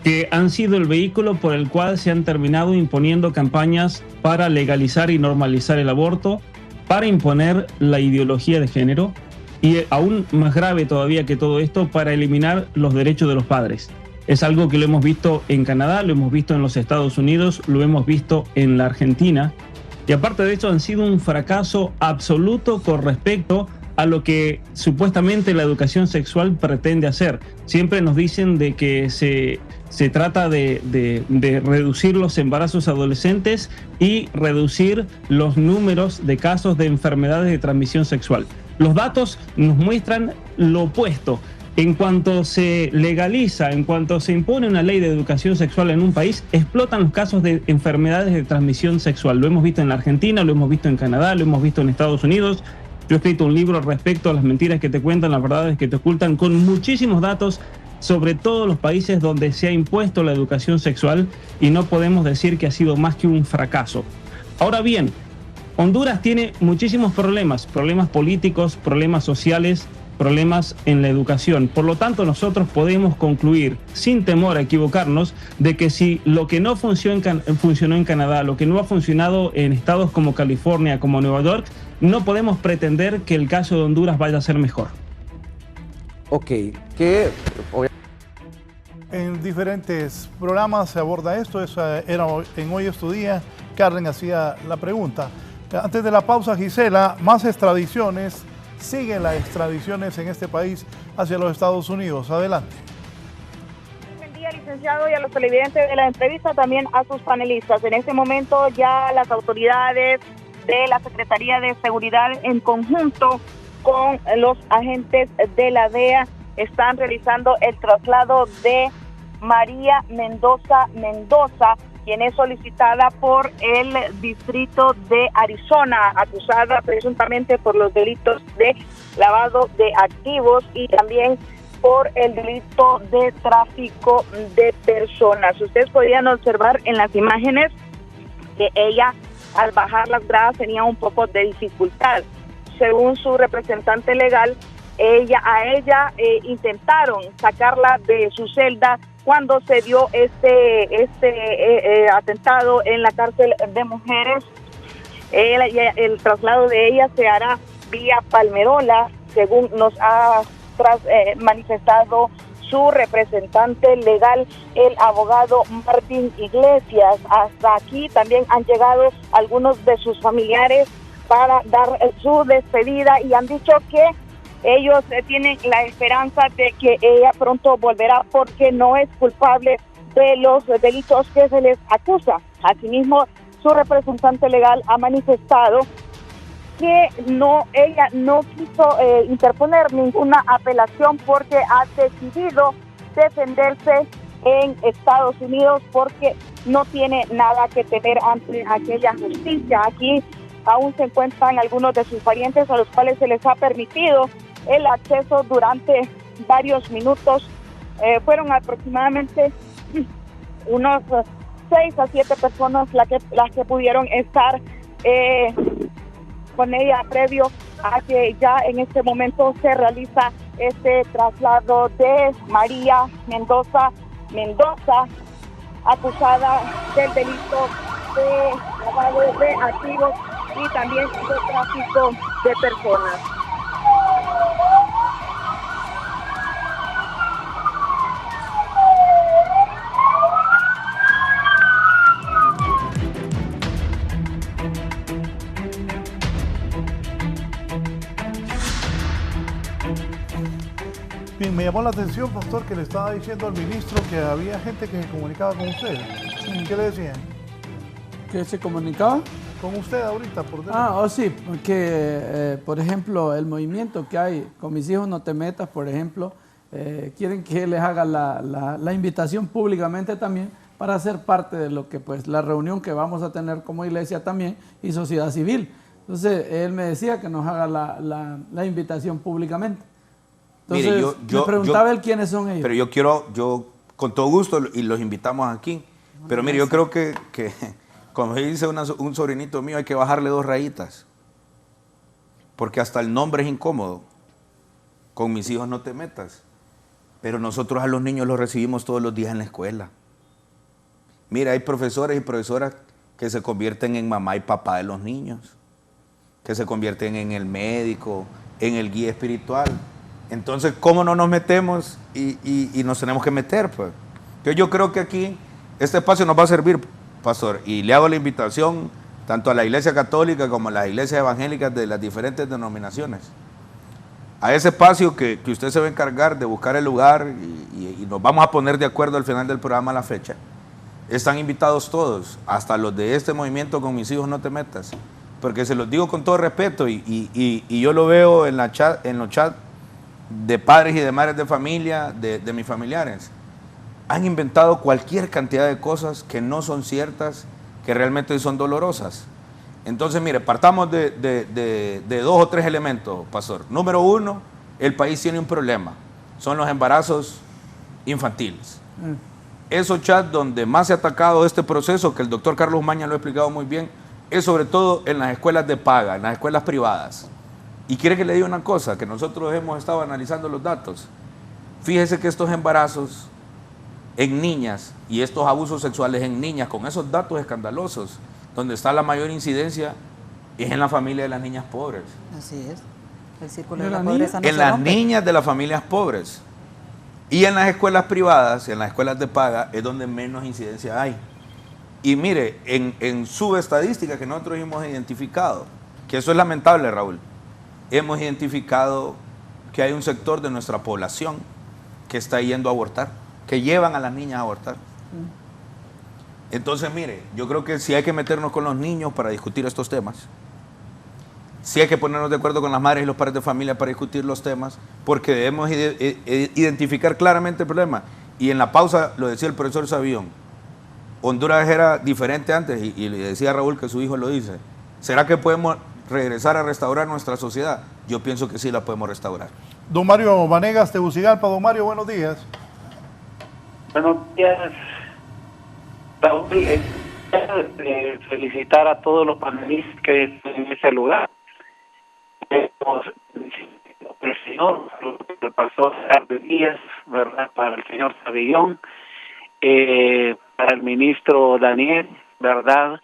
Que han sido el vehículo por el cual se han terminado imponiendo campañas para legalizar y normalizar el aborto, para imponer la ideología de género y, aún más grave todavía que todo esto, para eliminar los derechos de los padres. Es algo que lo hemos visto en Canadá, lo hemos visto en los Estados Unidos, lo hemos visto en la Argentina. Y aparte de esto han sido un fracaso absoluto con respecto a lo que supuestamente la educación sexual pretende hacer. Siempre nos dicen de que se trata de reducir los embarazos adolescentes y reducir los números de casos de enfermedades de transmisión sexual. Los datos nos muestran lo opuesto. En cuanto se legaliza, en cuanto se impone una ley de educación sexual en un país, explotan los casos de enfermedades de transmisión sexual. Lo hemos visto en la Argentina, lo hemos visto en Canadá, lo hemos visto en Estados Unidos. Yo he escrito un libro respecto a las mentiras que te cuentan, las verdades que te ocultan, con muchísimos datos sobre todos los países donde se ha impuesto la educación sexual, y no podemos decir que ha sido más que un fracaso. Ahora bien, Honduras tiene muchísimos problemas políticos, problemas sociales, problemas en la educación. Por lo tanto, nosotros podemos concluir, sin temor a equivocarnos, de que si lo que no funcionó en Canadá, lo que no ha funcionado en estados como California, como Nueva York, no podemos pretender que el caso de Honduras vaya a ser mejor. Ok, en diferentes programas se aborda esto. Era en Hoy es tu Día. Karen hacía la pregunta. Antes de la pausa, Gisela, más extradiciones. Siguen las extradiciones en este país hacia los Estados Unidos. Adelante. Buen día, licenciado, y a los televidentes de la entrevista, también a sus panelistas. En este momento ya las autoridades de la Secretaría de Seguridad, en conjunto con los agentes de la DEA, están realizando el traslado de María Mendoza, quien es solicitada por el distrito de Arizona, acusada presuntamente por los delitos de lavado de activos y también por el delito de tráfico de personas. Ustedes podían observar en las imágenes que ella, al bajar las gradas, tenía un poco de dificultad. Según su representante legal, a ella intentaron sacarla de su celda cuando se dio este atentado en la cárcel de mujeres. El traslado de ella se hará vía Palmerola, según nos ha manifestado su representante legal, el abogado Martín Iglesias. Hasta aquí también han llegado algunos de sus familiares para dar su despedida y han dicho que ellos tienen la esperanza de que ella pronto volverá porque no es culpable de los delitos que se les acusa. Asimismo, su representante legal ha manifestado que ella no quiso interponer ninguna apelación porque ha decidido defenderse en Estados Unidos porque no tiene nada que temer ante aquella justicia. Aquí aún se encuentran algunos de sus parientes a los cuales se les ha permitido el acceso durante varios minutos. Fueron aproximadamente unos 6 a 7 personas las que pudieron estar con ella previo a que ya en este momento se realiza este traslado de María Mendoza, acusada del delito de lavado de activos y también de tráfico de personas. Bien, me llamó la atención, pastor, que le estaba diciendo al ministro que había gente que se comunicaba con usted. ¿Qué le decían? ¿Que se comunicaba? Con usted ahorita, por teléfono. Sí, porque, por ejemplo, el movimiento que hay con Mis Hijos No Te Metas, por ejemplo, quieren que les haga la invitación públicamente también para ser parte de lo que, pues, la reunión que vamos a tener como iglesia también y sociedad civil. Entonces, él me decía que nos haga la invitación públicamente. Entonces, mire, me preguntaba él quiénes son ellos. Pero yo con todo gusto, y los invitamos aquí, pero mire, yo creo que Como dice un sobrinito mío, hay que bajarle 2 rayitas. Porque hasta el nombre es incómodo. Con mis hijos no te metas. Pero nosotros a los niños los recibimos todos los días en la escuela. Mira, hay profesores y profesoras que se convierten en mamá y papá de los niños, que se convierten en el médico, en el guía espiritual. Entonces, ¿cómo no nos metemos y nos tenemos que meter? Pues? Yo creo que aquí este espacio nos va a servir, pastor, y le hago la invitación tanto a la Iglesia Católica como a las iglesias evangélicas de las diferentes denominaciones, a ese espacio que usted se va a encargar de buscar el lugar y nos vamos a poner de acuerdo al final del programa a la fecha. Están invitados todos, hasta los de este movimiento Con Mis Hijos No Te Metas, porque se los digo con todo respeto y yo lo veo en los chats de padres y de madres de familia, de mis familiares. Han inventado cualquier cantidad de cosas que no son ciertas, que realmente son dolorosas. Entonces, mire, partamos de 2 o 3 elementos, pastor. Número 1, el país tiene un problema, son los embarazos infantiles. Esos chats donde más se ha atacado este proceso, que el doctor Carlos Umaña lo ha explicado muy bien, es sobre todo en las escuelas de paga, en las escuelas privadas. Y quiere que le diga una cosa, que nosotros hemos estado analizando los datos. Fíjese que estos embarazos en niñas y estos abusos sexuales en niñas, con esos datos escandalosos, donde está la mayor incidencia, es en la familia de las niñas pobres. Así es. El círculo de la pobreza no se rompe. En las niñas de las familias pobres. Y en las escuelas privadas, en las escuelas de paga, es donde menos incidencia hay. Y mire, en subestadística que nosotros hemos identificado, que eso es lamentable, Raúl, hemos identificado que hay un sector de nuestra población que está yendo a abortar, que llevan a las niñas a abortar. Entonces, mire, yo creo que sí hay que meternos con los niños para discutir estos temas. Sí hay que ponernos de acuerdo con las madres y los padres de familia para discutir los temas, porque debemos identificar claramente el problema. Y en la pausa lo decía el profesor Sabión, Honduras era diferente antes, y le decía a Raúl que su hijo lo dice. ¿Será que podemos regresar a restaurar nuestra sociedad? Yo pienso que sí la podemos restaurar. Don Mario Vanegas, Tegucigalpa. Don Mario, buenos días. Buenos días, Raúl. Felicitar a todos los panelistas que están en ese lugar. El señor, el pastor Gerardo Díaz, ¿verdad? Para el señor Savillón, para el ministro Daniel, ¿verdad?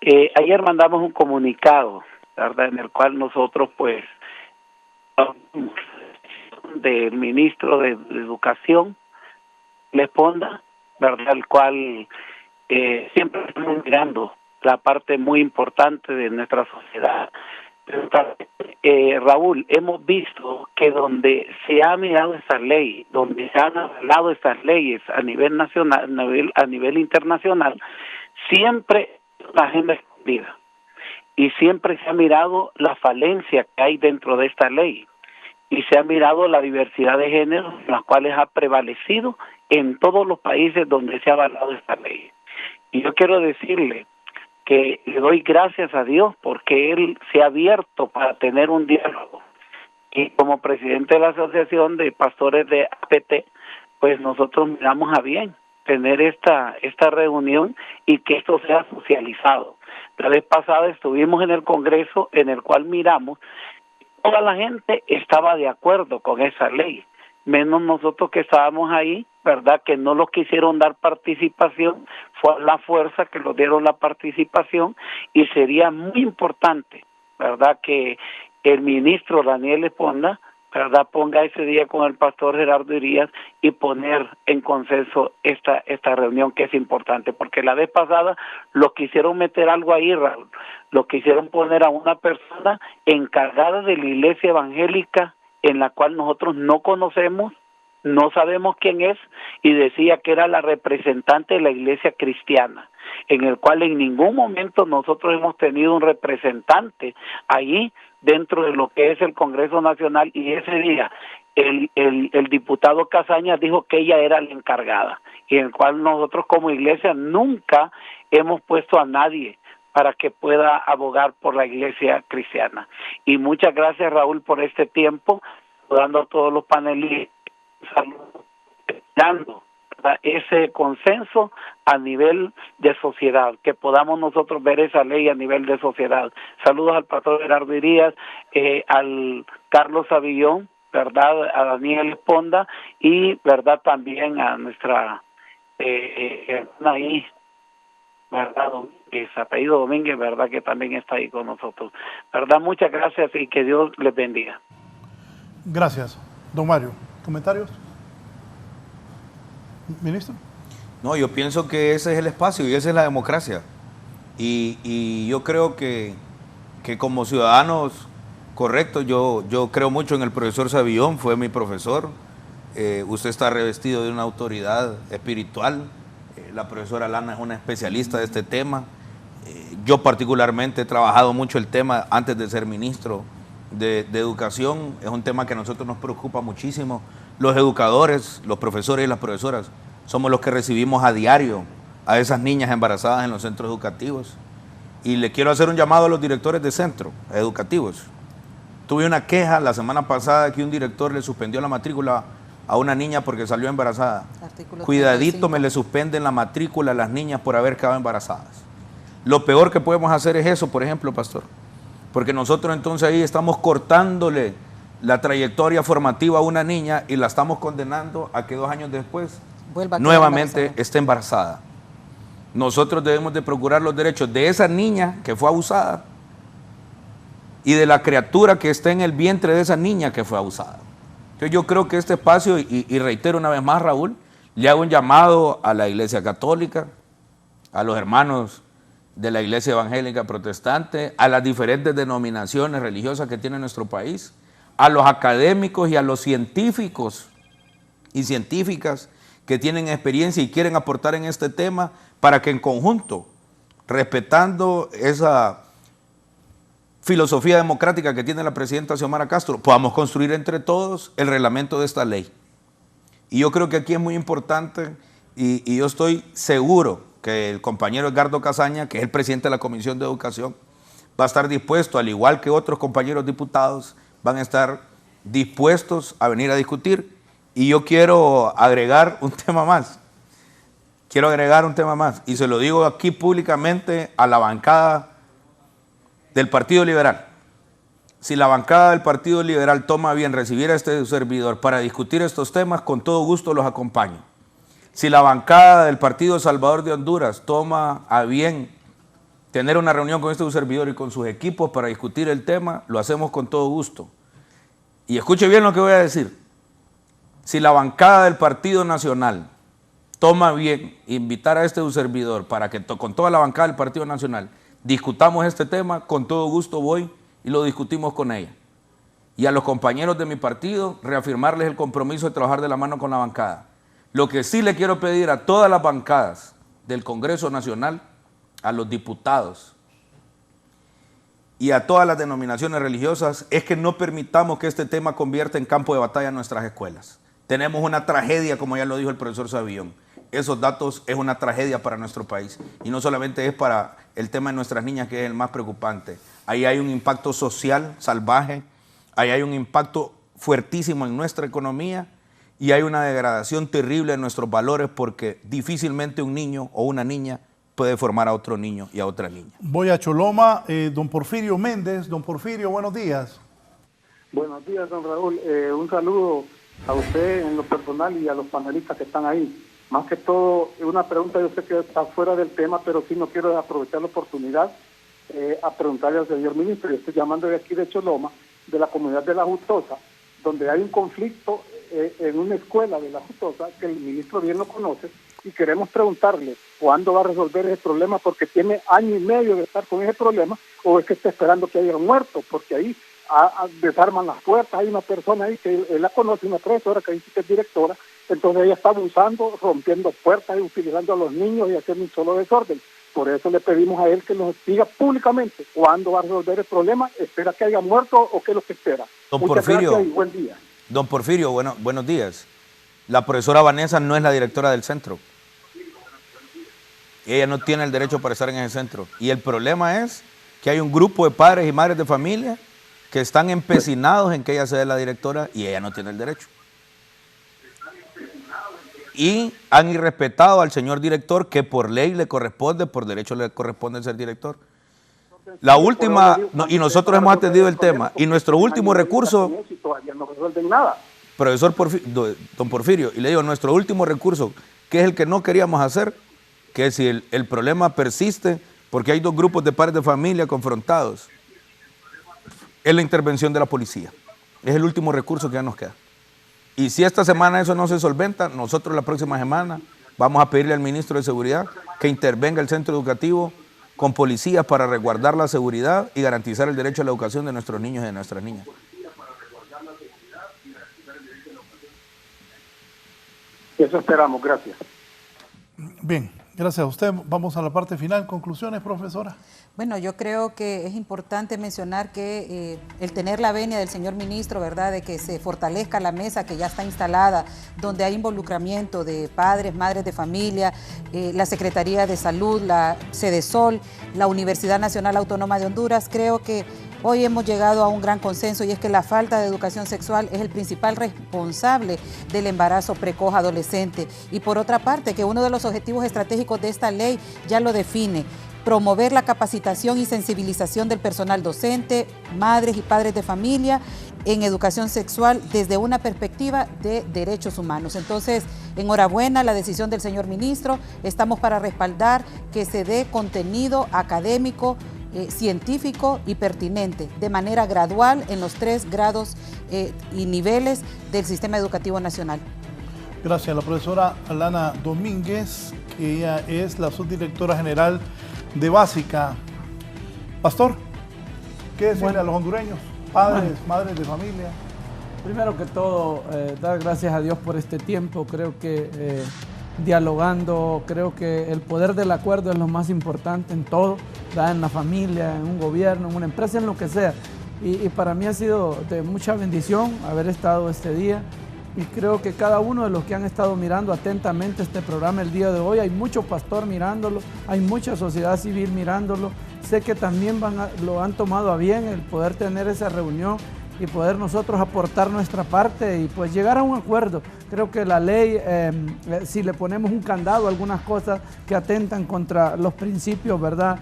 Ayer mandamos un comunicado, ¿verdad? En el cual nosotros, pues, del ministro de Educación, Les Ponda, ¿verdad? El cual siempre estamos mirando la parte muy importante de nuestra sociedad. Pero, Raúl, hemos visto que donde se ha mirado esta ley, donde se han hablado estas leyes a nivel nacional, a nivel internacional, siempre la agenda escondida. Y siempre se ha mirado la falencia que hay dentro de esta ley. Y se ha mirado la diversidad de géneros, las cuales ha prevalecido en todos los países donde se ha avalado esta ley. Y yo quiero decirle que le doy gracias a Dios porque Él se ha abierto para tener un diálogo. Y como presidente de la Asociación de Pastores de APT, pues nosotros miramos a bien tener esta reunión y que esto sea socializado. La vez pasada estuvimos en el Congreso en el cual miramos toda la gente estaba de acuerdo con esa ley, menos nosotros que estábamos ahí, ¿verdad? Que no los quisieron dar participación, fue la fuerza que nos dieron la participación y sería muy importante, ¿verdad? Que el ministro Daniel Esponda, ¿verdad? Ponga ese día con el pastor Gerardo Díaz y poner en consenso esta reunión que es importante, porque la vez pasada lo quisieron meter algo ahí, Raúl, lo quisieron poner a una persona encargada de la iglesia evangélica en la cual nosotros no conocemos, no sabemos quién es, y decía que era la representante de la iglesia cristiana, en el cual en ningún momento nosotros hemos tenido un representante allí dentro de lo que es el Congreso Nacional, y ese día el diputado Casaña dijo que ella era la encargada, y en el cual nosotros como iglesia nunca hemos puesto a nadie para que pueda abogar por la iglesia cristiana. Y muchas gracias, Raúl, por este tiempo, dando a todos los panelistas, dando ese consenso a nivel de sociedad, que podamos nosotros ver esa ley a nivel de sociedad. Saludos al pastor Gerardo Irías, al Carlos Avillón, ¿verdad? A Daniel Esponda y, ¿verdad? También a nuestra hermana ahí, ¿verdad? Domínguez, apellido Domínguez, ¿verdad? Que también está ahí con nosotros. ¿Verdad? Muchas gracias y que Dios les bendiga. Gracias. Don Mario, ¿comentarios? Ministro. No, yo pienso que ese es el espacio y esa es la democracia. Y yo creo que como ciudadanos, correcto, yo creo mucho en el profesor Savillón, fue mi profesor. Usted está revestido de una autoridad espiritual. La profesora Lana es una especialista de este tema. Yo particularmente he trabajado mucho el tema antes de ser ministro de educación. Es un tema que a nosotros nos preocupa muchísimo. Los educadores, los profesores y las profesoras somos los que recibimos a diario a esas niñas embarazadas en los centros educativos. Y le quiero hacer un llamado a los directores de centros educativos. Tuve una queja la semana pasada que un director le suspendió la matrícula a una niña porque salió embarazada. Cuidadito, me le suspenden la matrícula a las niñas por haber quedado embarazadas. Lo peor que podemos hacer es eso, por ejemplo, pastor. Porque nosotros entonces ahí estamos cortándole la trayectoria formativa a una niña y la estamos condenando a que 2 años después nuevamente esté embarazada. Nosotros debemos de procurar los derechos de esa niña que fue abusada y de la criatura que está en el vientre de esa niña que fue abusada. Entonces yo creo que este espacio, y reitero una vez más, Raúl, le hago un llamado a la Iglesia Católica, a los hermanos de la Iglesia Evangélica Protestante, a las diferentes denominaciones religiosas que tiene nuestro país, a los académicos y a los científicos y científicas que tienen experiencia y quieren aportar en este tema para que en conjunto, respetando esa filosofía democrática que tiene la presidenta Xiomara Castro, podamos construir entre todos el reglamento de esta ley. Y yo creo que aquí es muy importante y yo estoy seguro que el compañero Edgardo Casaña, que es el presidente de la Comisión de Educación, va a estar dispuesto, al igual que otros compañeros diputados, van a estar dispuestos a venir a discutir. Y yo quiero agregar un tema más. Y se lo digo aquí públicamente a la bancada del Partido Liberal. Si la bancada del Partido Liberal toma bien recibir a este servidor para discutir estos temas, con todo gusto los acompaño. Si la bancada del Partido Salvador de Honduras toma a bien tener una reunión con este servidor y con sus equipos para discutir el tema, lo hacemos con todo gusto. Y escuche bien lo que voy a decir. Si la bancada del Partido Nacional toma bien invitar a este servidor para que con toda la bancada del Partido Nacional discutamos este tema, con todo gusto voy y lo discutimos con ella. Y a los compañeros de mi partido, reafirmarles el compromiso de trabajar de la mano con la bancada. Lo que sí le quiero pedir a todas las bancadas del Congreso Nacional, a los diputados y a todas las denominaciones religiosas, es que no permitamos que este tema convierta en campo de batalla en nuestras escuelas. Tenemos una tragedia, como ya lo dijo el profesor Savillón. Esos datos es una tragedia para nuestro país. Y no solamente es para el tema de nuestras niñas, que es el más preocupante. Ahí hay un impacto social salvaje, ahí hay un impacto fuertísimo en nuestra economía y hay una degradación terrible en nuestros valores, porque difícilmente un niño o una niña puede formar a otro niño y a otra niña. Voy a Choloma, don Porfirio Méndez. Don Porfirio, buenos días. Buenos días, don Raúl. Un saludo a usted en lo personal y a los panelistas que están ahí. Más que todo, una pregunta, yo sé que está fuera del tema, pero sí no quiero aprovechar la oportunidad a preguntarle al señor ministro. Yo estoy llamando de aquí de Choloma, de la comunidad de La Justosa, donde hay un conflicto en una escuela de La Justosa que el ministro bien lo conoce, y queremos preguntarle cuándo va a resolver ese problema, porque tiene 1 año y medio de estar con ese problema, o es que está esperando que haya muerto, porque ahí desarman las puertas. Hay una persona ahí que él la conoce, una profesora que dice que es directora, entonces ella está abusando, rompiendo puertas y utilizando a los niños y haciendo un solo desorden. Por eso le pedimos a él que nos diga públicamente cuándo va a resolver el problema. ¿Espera que haya muerto o qué es lo que espera? Muchas gracias y buen día. Don Porfirio, buenos días. La profesora Vanessa no es la directora del centro. Ella no tiene el derecho para estar en ese centro. Y el problema es que hay un grupo de padres y madres de familia que están empecinados en que ella sea la directora y ella no tiene el derecho. y han irrespetado al señor director, que por ley le corresponde, por derecho le corresponde ser director. La última, y nosotros hemos atendido el tema, y nuestro último recurso, todavía no resuelven nada. profesor don Porfirio, y le digo, nuestro último recurso, que es el que no queríamos hacer, que si el problema persiste, porque hay 2 grupos de padres de familia confrontados, es la intervención de la policía. Es el último recurso que ya nos queda. Y si esta semana eso no se solventa, nosotros la próxima semana vamos a pedirle al ministro de Seguridad que intervenga el centro educativo con policías para resguardar la seguridad y garantizar el derecho a la educación de nuestros niños y de nuestras niñas. Eso esperamos, gracias. Bien, gracias a usted. Vamos a la parte final. ¿Conclusiones, profesora? Bueno, yo creo que es importante mencionar que el tener la venia del señor ministro, ¿verdad?, de que se fortalezca la mesa que ya está instalada, donde hay involucramiento de padres, madres de familia, la Secretaría de Salud, la Cedesol, la Universidad Nacional Autónoma de Honduras. Creo que hoy hemos llegado a un gran consenso, y es que la falta de educación sexual es el principal responsable del embarazo precoz adolescente. Y por otra parte, que uno de los objetivos estratégicos de esta ley ya lo define: promover la capacitación y sensibilización del personal docente, madres y padres de familia en educación sexual desde una perspectiva de derechos humanos. Entonces, enhorabuena la decisión del señor ministro. Estamos para respaldar que se dé contenido académico, científico y pertinente de manera gradual en los 3 grados y niveles del sistema educativo nacional. Gracias a la profesora Alana Domínguez, que ella es la subdirectora general de Básica. Pastor, ¿qué decirle a los hondureños, padres, madres de familia? Primero que todo, dar gracias a Dios por este tiempo. Creo que dialogando, creo que el poder del acuerdo es lo más importante en todo, en la familia, en un gobierno, en una empresa, en lo que sea. Y para mí ha sido de mucha bendición haber estado este día. Y creo que cada uno de los que han estado mirando atentamente este programa el día de hoy, hay mucho pastor mirándolo, hay mucha sociedad civil mirándolo. Sé que también lo han tomado a bien el poder tener esa reunión y poder nosotros aportar nuestra parte y pues llegar a un acuerdo. Creo que la ley, si le ponemos un candado a algunas cosas que atentan contra los principios, ¿verdad?,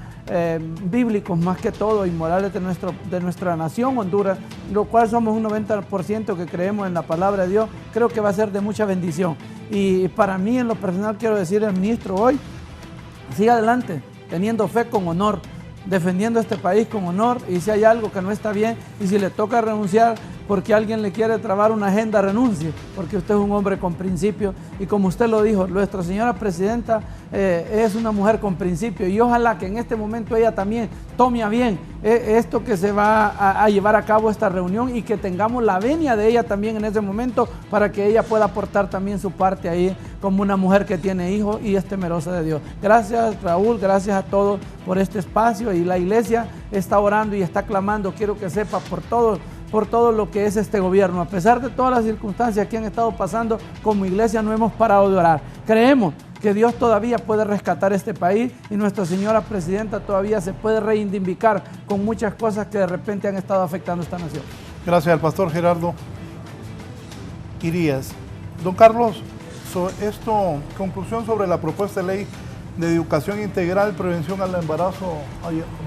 bíblicos más que todo y morales de nuestra nación Honduras, lo cual somos un 90% que creemos en la palabra de Dios, creo que va a ser de mucha bendición. Y para mí, en lo personal, quiero decirle al ministro hoy, siga adelante, teniendo fe con honor, defendiendo este país con honor, y si hay algo que no está bien y si le toca renunciar porque alguien le quiere trabar una agenda, renuncie, porque usted es un hombre con principios y como usted lo dijo, nuestra señora presidenta es una mujer con principios y ojalá que en este momento ella también tome a bien esto que se va a llevar a cabo esta reunión y que tengamos la venia de ella también en ese momento para que ella pueda aportar también su parte ahí como una mujer que tiene hijos y es temerosa de Dios. Gracias, Raúl, gracias a todos por este espacio y la iglesia está orando y está clamando, quiero que sepa, por todo lo que es este gobierno. A pesar de todas las circunstancias que han estado pasando, como iglesia no hemos parado de orar. Creemos que Dios todavía puede rescatar este país y nuestra señora presidenta todavía se puede reivindicar con muchas cosas que de repente han estado afectando a esta nación. Gracias al pastor Gerardo Irías. Don Carlos, conclusión sobre la propuesta de ley de educación integral, prevención al embarazo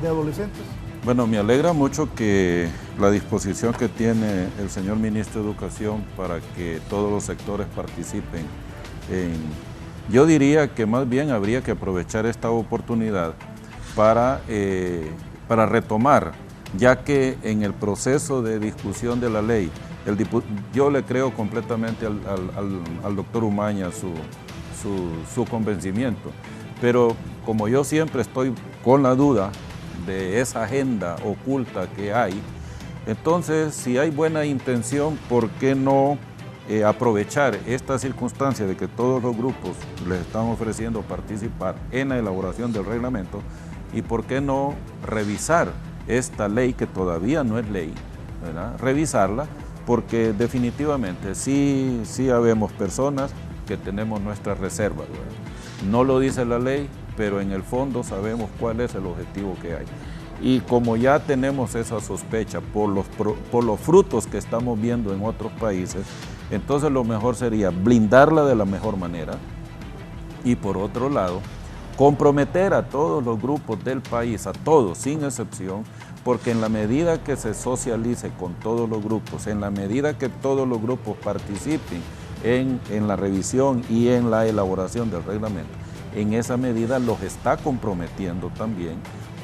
de adolescentes. Bueno, me alegra mucho que la disposición que tiene el señor ministro de Educación para que todos los sectores participen yo diría que más bien habría que aprovechar esta oportunidad para retomar, ya que en el proceso de discusión de la ley, yo le creo completamente al doctor Umaña su convencimiento, pero como yo siempre estoy con la duda de esa agenda oculta que hay, entonces si hay buena intención, ¿por qué no aprovechar esta circunstancia de que todos los grupos les están ofreciendo participar en la elaboración del reglamento y por qué no revisar esta ley que todavía no es ley, ¿verdad? Revisarla, porque definitivamente sí habemos personas que tenemos nuestras reservas, ¿verdad? No lo dice la ley, pero en el fondo sabemos cuál es el objetivo que hay. Y como ya tenemos esa sospecha por los frutos que estamos viendo en otros países, Entonces lo mejor sería blindarla de la mejor manera y por otro lado, comprometer a todos los grupos del país, a todos, sin excepción, porque en la medida que se socialice con todos los grupos, en la medida que todos los grupos participen en la revisión y en la elaboración del reglamento, en esa medida los está comprometiendo también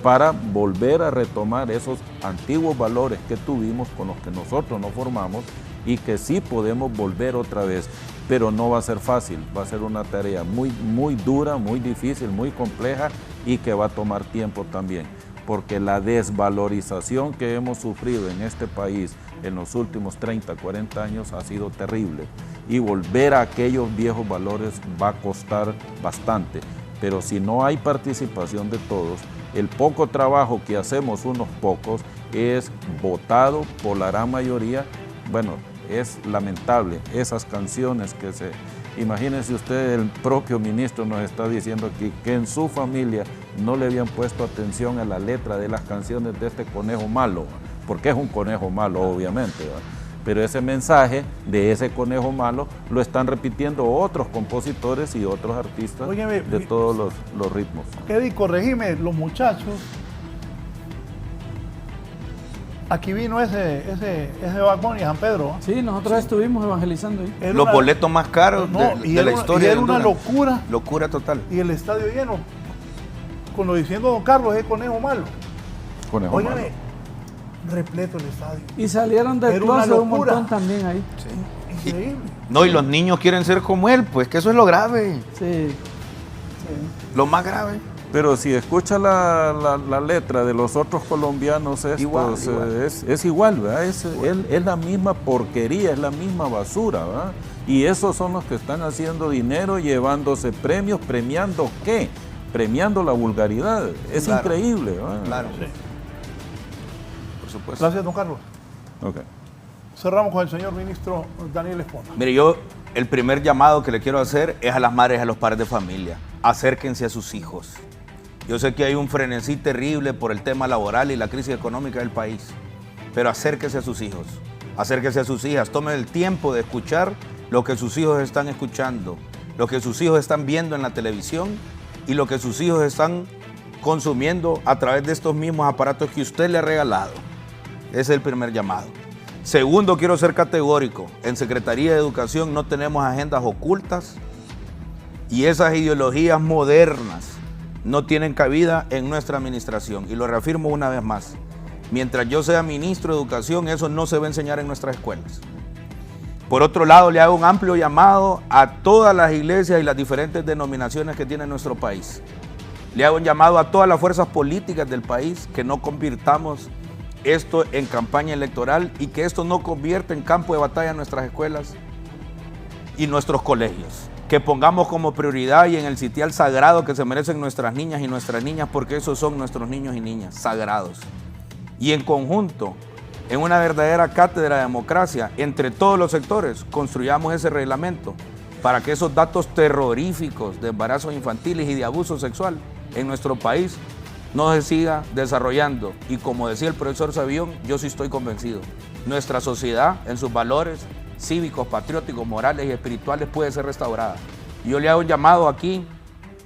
para volver a retomar esos antiguos valores que tuvimos, con los que nosotros nos formamos y que sí podemos volver otra vez, pero no va a ser fácil, va a ser una tarea muy dura, muy difícil, muy compleja y que va a tomar tiempo también, porque la desvalorización que hemos sufrido en este país en los últimos 30, 40 años ha sido terrible y volver a aquellos viejos valores va a costar bastante, pero si no hay participación de todos, el poco trabajo que hacemos unos pocos es votado por la gran mayoría. Bueno, es lamentable esas canciones que se... Imagínense usted, el propio ministro nos está diciendo aquí que en su familia no le habían puesto atención a la letra de las canciones de este conejo malo, porque es un conejo malo, obviamente, ¿verdad? Pero ese mensaje de ese conejo malo lo están repitiendo otros compositores y otros artistas. Óyeme, de todos los ritmos. Eddie, corregime, los muchachos, aquí vino ese Bad Bunny, San Pedro. Sí, nosotros estuvimos evangelizando ahí. Los boletos más caros de la historia. Era una locura. Locura total. Y el estadio lleno, con lo diciendo don Carlos, es conejo malo. Conejo malo. Repleto el estadio. Y salieron del closet un montón también ahí. Sí. Increíble. No, y los niños quieren ser como él, pues que eso es lo grave. Sí. Lo más grave. Pero si escucha la letra de los otros colombianos estos, igual. Es igual, ¿verdad? Es la misma porquería, es la misma basura, ¿verdad? Y esos son los que están haciendo dinero, llevándose premios, ¿premiando qué? Premiando la vulgaridad. Es increíble, ¿verdad? Claro. Sí. Por supuesto. Gracias, don Carlos. Okay. Cerramos con el señor ministro Daniel Esponda. Mire, yo el primer llamado que le quiero hacer es a las madres y a los padres de familia. Acérquense a sus hijos. Yo sé que hay un frenesí terrible por el tema laboral y la crisis económica del país, pero acérquese a sus hijos, acérquese a sus hijas, tomen el tiempo de escuchar lo que sus hijos están escuchando, lo que sus hijos están viendo en la televisión y lo que sus hijos están consumiendo a través de estos mismos aparatos que usted le ha regalado. Ese es el primer llamado. Segundo, quiero ser categórico. En Secretaría de Educación no tenemos agendas ocultas y esas ideologías modernas no tienen cabida en nuestra administración. Y lo reafirmo una vez más. Mientras yo sea ministro de Educación, eso no se va a enseñar en nuestras escuelas. Por otro lado, le hago un amplio llamado a todas las iglesias y las diferentes denominaciones que tiene nuestro país. Le hago un llamado a todas las fuerzas políticas del país que no convirtamos esto en campaña electoral y que esto no convierta en campo de batalla en nuestras escuelas y nuestros colegios. Que pongamos como prioridad y en el sitial sagrado que se merecen nuestras niñas y nuestras niñas, porque esos son nuestros niños y niñas sagrados. Y en conjunto, en una verdadera cátedra de democracia, entre todos los sectores, construyamos ese reglamento para que esos datos terroríficos de embarazos infantiles y de abuso sexual en nuestro país no se siga desarrollando. Y como decía el profesor Sabión, yo sí estoy convencido, nuestra sociedad en sus valores cívicos, patrióticos, morales y espirituales puede ser restaurada. Yo le hago un llamado aquí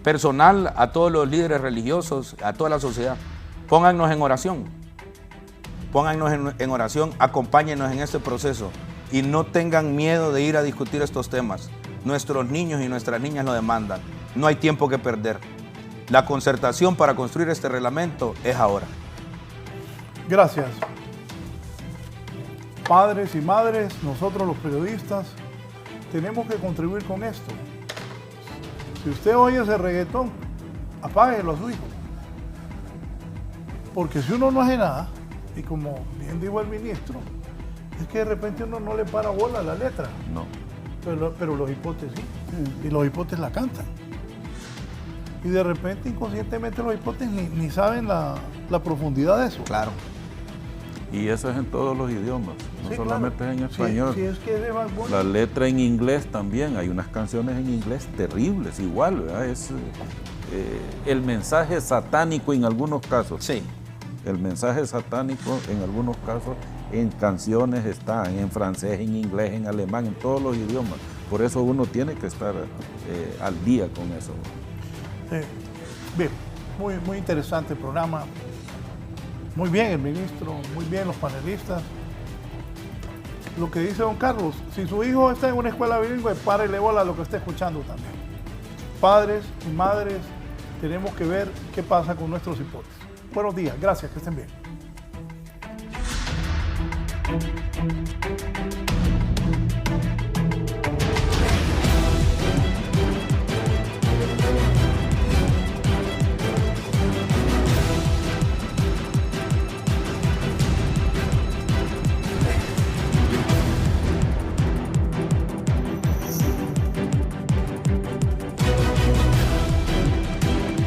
personal a todos los líderes religiosos, a toda la sociedad. Póngannos en oración. Póngannos en oración, acompáñenos en este proceso y no tengan miedo de ir a discutir estos temas. Nuestros niños y nuestras niñas lo demandan. No hay tiempo que perder. La concertación para construir este reglamento es ahora. Gracias. Padres y madres, nosotros los periodistas, tenemos que contribuir con esto. Si usted oye ese reggaetón, apáguelo a su hijo. Porque si uno no hace nada, y como bien dijo el ministro, es que de repente uno no le para bola a la letra. No. Pero los hipotes sí. Y los hipotes la cantan. Y de repente, inconscientemente, los hipotes ni saben la profundidad de eso. Claro. Y eso es en todos los idiomas, no Sí, solamente claro. es en español. Sí, es que es de Bad Bunny. La letra en inglés también, hay unas canciones en inglés terribles, igual, ¿verdad? Es el mensaje satánico en algunos casos. Sí. El mensaje satánico en algunos casos en canciones está, en francés, en inglés, en alemán, en todos los idiomas. Por eso uno tiene que estar al día con eso. Bien, muy interesante el programa. Muy bien el ministro, muy bien los panelistas. Lo que dice don Carlos, si su hijo está en una escuela bilingüe, párele bola a lo que está escuchando también. Padres y madres, tenemos que ver qué pasa con nuestros hijos. Buenos días, gracias, que estén bien.